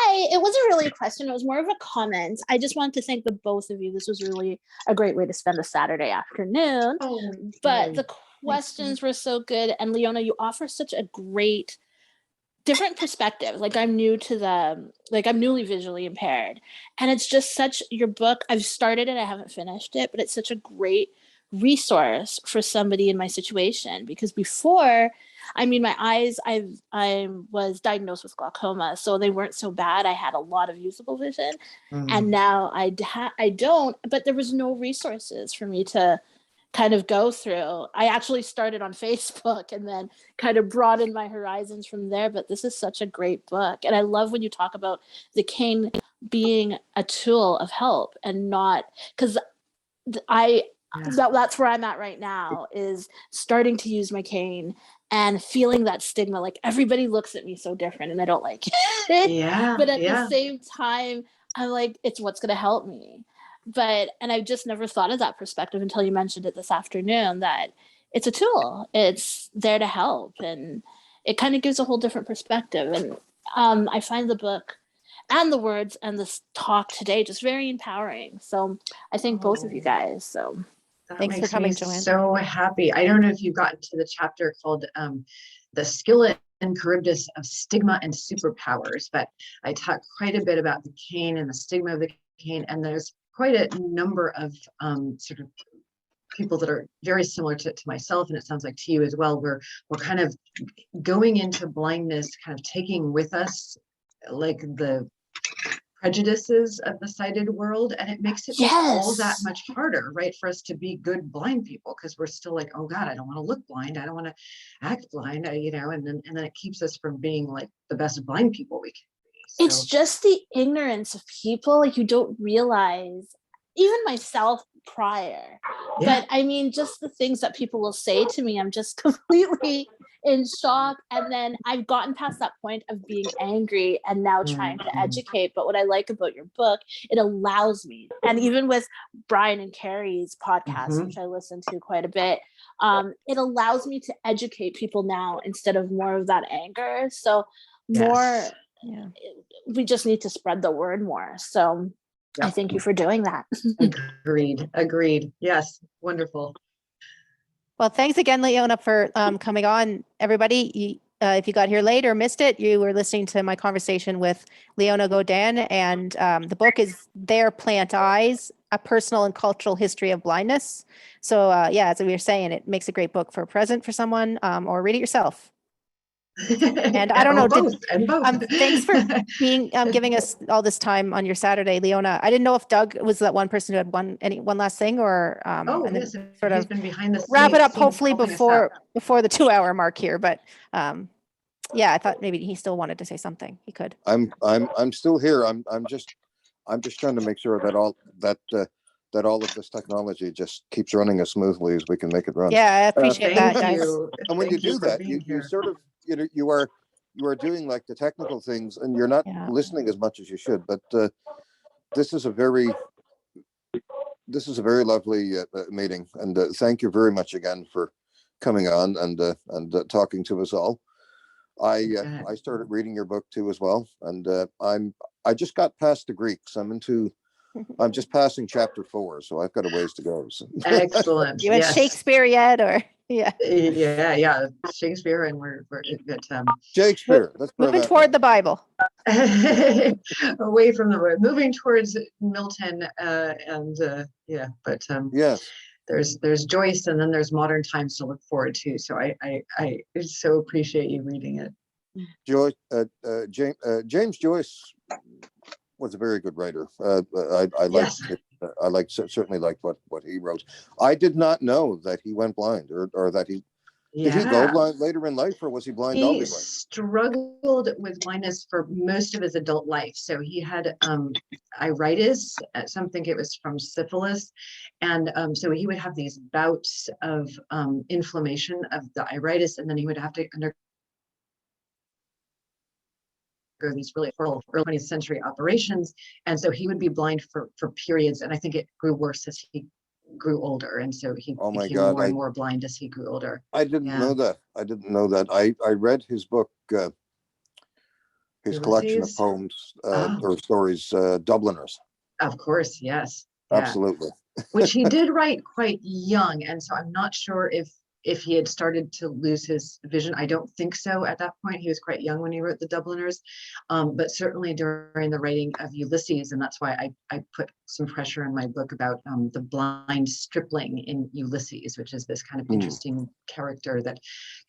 It wasn't really a question. It was more of a comment. I just wanted to thank the both of you. This was really a great way to spend a Saturday afternoon. But the questions were so good. And Leona, you offer such a great different perspective. Like I'm newly visually impaired. And it's just your book, I've started it, I haven't finished it, but it's such a great resource for somebody in my situation. Because before, my eyes, I was diagnosed with glaucoma, so they weren't so bad. I had a lot of usable vision, and now I don't. But there was no resources for me to kind of go through. I actually started on Facebook and then kind of broadened my horizons from there. But this is such a great book, and I love when you talk about the cane being a tool of help and not because that's where I'm at right now, is starting to use my cane and feeling that stigma, like everybody looks at me so different and I don't like it. Yeah. But at the same time, I'm like, it's what's going to help me. And I've just never thought of that perspective until you mentioned it this afternoon, that it's a tool. It's there to help. And it kind of gives a whole different perspective. And I find the book and the words and this talk today just very empowering. So I thank both of you guys. So thanks for coming, Joanne. So happy. I don't know if you've gotten to the chapter called The Skill and Charybdis of Stigma and Superpowers, but I talk quite a bit about the cane and the stigma of the cane. And there's quite a number of sort of people that are very similar to myself, and it sounds like to you as well. We're kind of going into blindness, kind of taking with us like the prejudices of the sighted world, and it makes it all that much harder, right, for us to be good blind people, because we're still like, oh God, I don't want to look blind, I don't want to act blind, and then it keeps us from being like the best blind people we can be. So. It's just the ignorance of people, like you don't realize, even myself prior, but just the things that people will say to me, I'm just completely in shock. And then I've gotten past that point of being angry and now trying to educate. But what I like about your book, it allows me, and even with Brian and Carrie's podcast, which I listen to quite a bit, it allows me to educate people now instead of more of that anger. So we just need to spread the word more. So I thank you for doing that. Agreed. Yes. Wonderful. Well, thanks again, Leona, for coming on. Everybody, if you got here late or missed it, you were listening to my conversation with Leona Godin, and the book is Their Plant Eyes, A Personal and Cultural History of Blindness. So as we were saying, it makes a great book for a present for someone, or read it yourself. And I don't know, both. Thanks for giving us all this time on your Saturday, Leona. I didn't know if Doug was that one person who had one last thing, or and then sort of been behind the wrap it up scenes hopefully before the 2-hour mark here. But I thought maybe he still wanted to say something. He could. I'm still here. I'm just trying to make sure that all of this technology just keeps running as smoothly as we can make it run. Yeah, I appreciate that, guys. And when you do that, you sort of, you are doing like the technical things, and you're not listening as much as you should. But this is a very lovely meeting, and thank you very much again for coming on and talking to us all. I started reading your book too as well, and I just got past the Greeks. I'm just passing chapter 4, so I've got a ways to go. So. Excellent. You had Shakespeare yet, or yeah, Shakespeare, and we're Shakespeare. Let's moving toward the Bible. Away from the road, moving towards Milton, there's Joyce, and then there's modern times to look forward to. So I so appreciate you reading it. Joyce, James Joyce was a very good writer. I certainly liked what he wrote. I did not know that he went blind, or that he Did he go Yeah. blind later in life, or was he blind all He his life? struggled with blindness for most of his adult life. So he had iritis, some think it was from syphilis. And so he would have these bouts of inflammation of the iritis, and then he would have to undergo these really horrible early 20th century operations. And so he would be blind for periods. And I think it grew worse as he grew older. And so he Oh my became God, more and more blind as he grew older. I didn't know that. I didn't know that. I read his book, his collection of Ulysses? poems Oh. or stories, Dubliners. Of course, yes. Yeah. Absolutely. Which he did write quite young. And so I'm not sure if he had started to lose his vision. I don't think so at that point. He was quite young when he wrote the Dubliners, but certainly during the writing of Ulysses. And that's why I put some pressure in my book about the blind stripling in Ulysses, which is this kind of interesting character that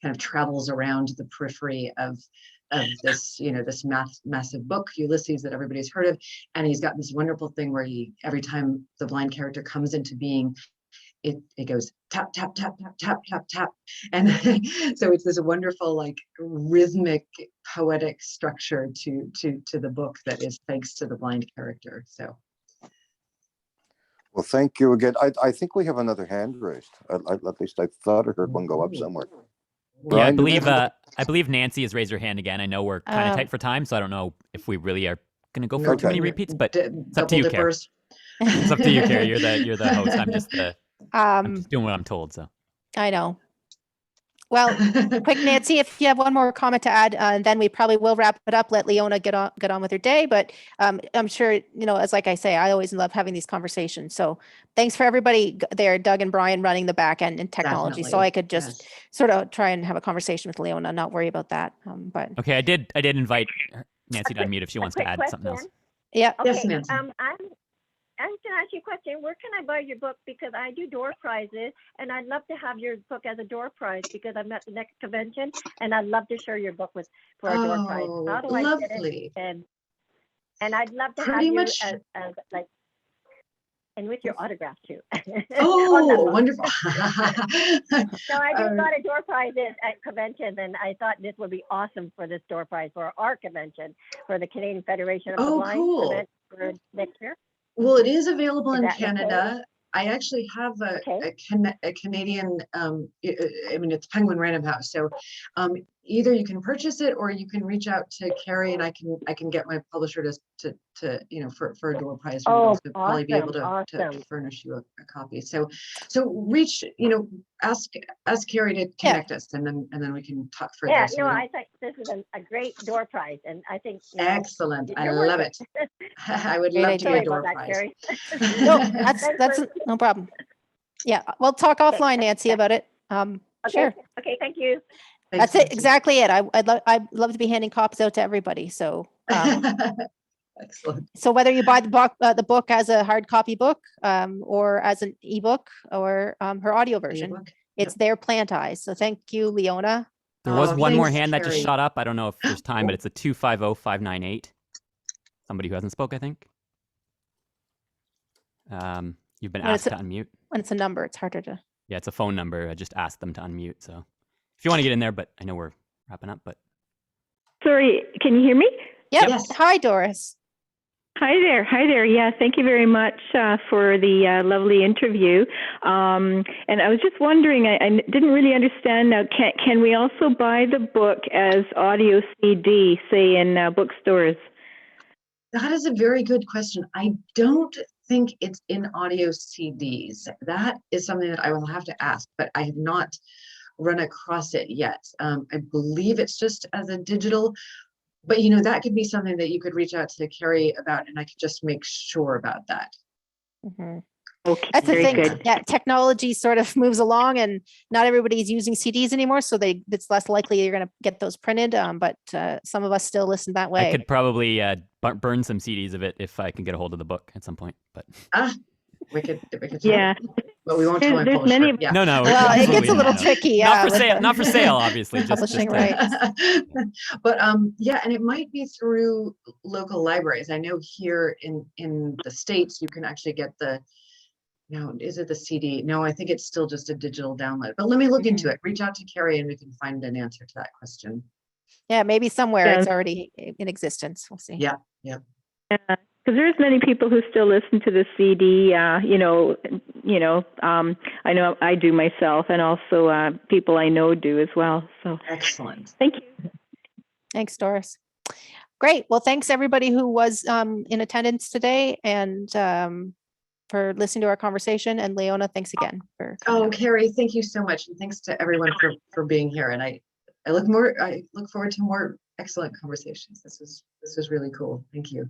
kind of travels around the periphery of this, this massive book, Ulysses, that everybody's heard of. And he's got this wonderful thing where every time the blind character comes into being, it goes tap, tap, tap, tap, tap, tap, tap. And so it's this wonderful, like, rhythmic, poetic structure to the book that is thanks to the blind character. So. Well, thank you again. I think we have another hand raised. At least I thought I heard one go up somewhere. Yeah, I Brian, believe Nancy has raised her hand again. I know we're kind of tight for time, so I don't know if we really are going to go for too many repeats, but it's up to you, Carrie. It's up to you, Carrie. You're the host. I'm just doing what I'm told. So I know. Well, quick, Nancy, if you have one more comment to add, then we probably will wrap it up. Let Leona get on with her day. But I'm sure, as like I say, I always love having these conversations. So thanks for everybody there, Doug and Brian, running the back end and technology. Definitely. So I could just sort of try and have a conversation with Leona, not worry about that. But okay, I did invite Nancy to unmute if she wants to add something else. Yeah. Okay. Yes, Nancy. I'm going to ask you a question. Where can I buy your book? Because I do door prizes, and I'd love to have your book as a door prize because I'm at the next convention, and I'd love to share your book for a door prize. How do I get it? And I'd love to have you as like, and with your autograph too. Oh, wonderful. So I just got a door prize at convention, and I thought this would be awesome for this door prize for our convention for the Canadian Federation of the Blind event for next year. Well, it is available in Canada. I actually have a Canadian, I mean, it's Penguin Random House. So either you can purchase it or you can reach out to Carrie and I can get my publisher to for a door prize. Oh, awesome, probably be able to furnish you a copy. So reach, ask Carrie to connect us and then we can talk further. Yeah, so I think this is a great door prize and I think. Excellent. I love it. I would love to be a door prize. No, that's no problem. Yeah, we'll talk offline, Nancy, about it. Okay. Sure. Okay, thank you. That's it. Exactly it. I'd love to be handing copies out to everybody. So, excellent. So whether you buy the book as a hard copy book, or as an ebook, or her audio version, it's their Plant Eyes. So thank you, Leona. There was one more hand that just shot up. I don't know if there's time, but it's a 250598. Somebody who hasn't spoke, I think. You've been asked to unmute. When it's a number, it's harder to. Yeah, it's a phone number. I just asked them to unmute. So if you want to get in there, but I know we're wrapping up. But sorry, can you hear me? Yep. Yes. Hi, Doris. Hi there. Hi there. Yeah, thank you very much for the lovely interview. And I was just wondering, I didn't really understand now, can we also buy the book as audio CD, say in bookstores? That is a very good question. I don't think it's in audio CDs. That is something that I will have to ask, but I have not run across it yet. I believe it's just as a digital, but that could be something that you could reach out to Carrie about, and I could just make sure about that. Mm-hmm. Okay, that's the thing. Good. Yeah, technology sort of moves along, and not everybody's using CDs anymore, so it's less likely you're going to get those printed. But some of us still listen that way. I could probably burn some CDs of it if I can get a hold of the book at some point. But we could yeah. But we won't tell my publisher. Many. Yeah. No. Well, it gets a little tricky. Yeah, not for sale, obviously. Publishing rights. But yeah, and it might be through local libraries. I know here in the States, you can actually get No, is it the CD? No, I think it's still just a digital download, but let me look into it. Reach out to Carrie and we can find an answer to that question. Yeah, maybe somewhere Yeah. it's already in existence. We'll see. Yeah, yeah. Because there's many people who still listen to the CD. I know I do myself, and also people I know do as well. So Excellent. thank you. Thanks, Doris. Great. Well, thanks everybody who was in attendance today and for listening to our conversation. And Leona, thanks again for coming Oh, out. Carrie, thank you so much. And thanks to everyone for being here. And I look forward to more excellent conversations. This was really cool. Thank you.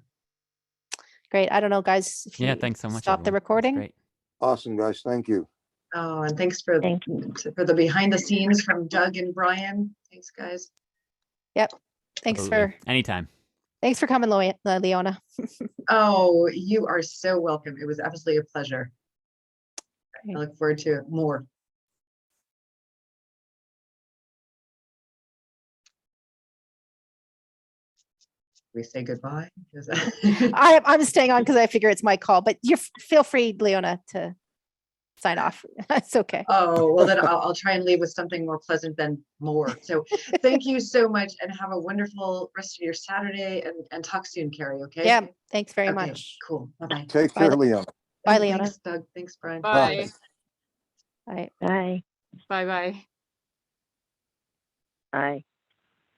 Great. I don't know, guys. If Yeah, you thanks so much. stop the everyone. That's recording. great. Awesome, guys. Thank you. Oh, and thanks for the behind the scenes from Doug and Brian. Thanks, guys. Yep. Thanks Totally. for Anytime. thanks for coming, Leona. Oh, you are so welcome. It was absolutely a pleasure. Great. I look forward to more. We say goodbye. I'm staying on because I figure it's my call, but you feel free, Leona, to sign off. It's okay. Oh, well, then I'll try and leave with something more pleasant than more. So thank you so much and have a wonderful rest of your Saturday and talk soon, Carrie. Okay. Yeah. Thanks very Okay, much. cool. Bye-bye. Take care, Leona. Bye, Leona. Thanks, Doug. Thanks, Brian. Bye. Bye. Bye. Bye. Bye.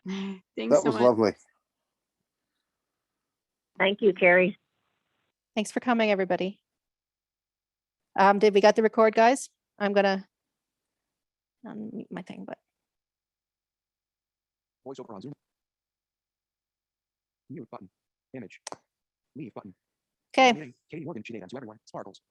Thanks That so was much. lovely. Thank you, Carrie. Thanks for coming, everybody. Did we got the record, guys? I'm gonna unmute my thing, but Voiceover on Zoom. Mute button. Image. Leave button. okay. Katie Morgan, she named to everyone. Sparkles.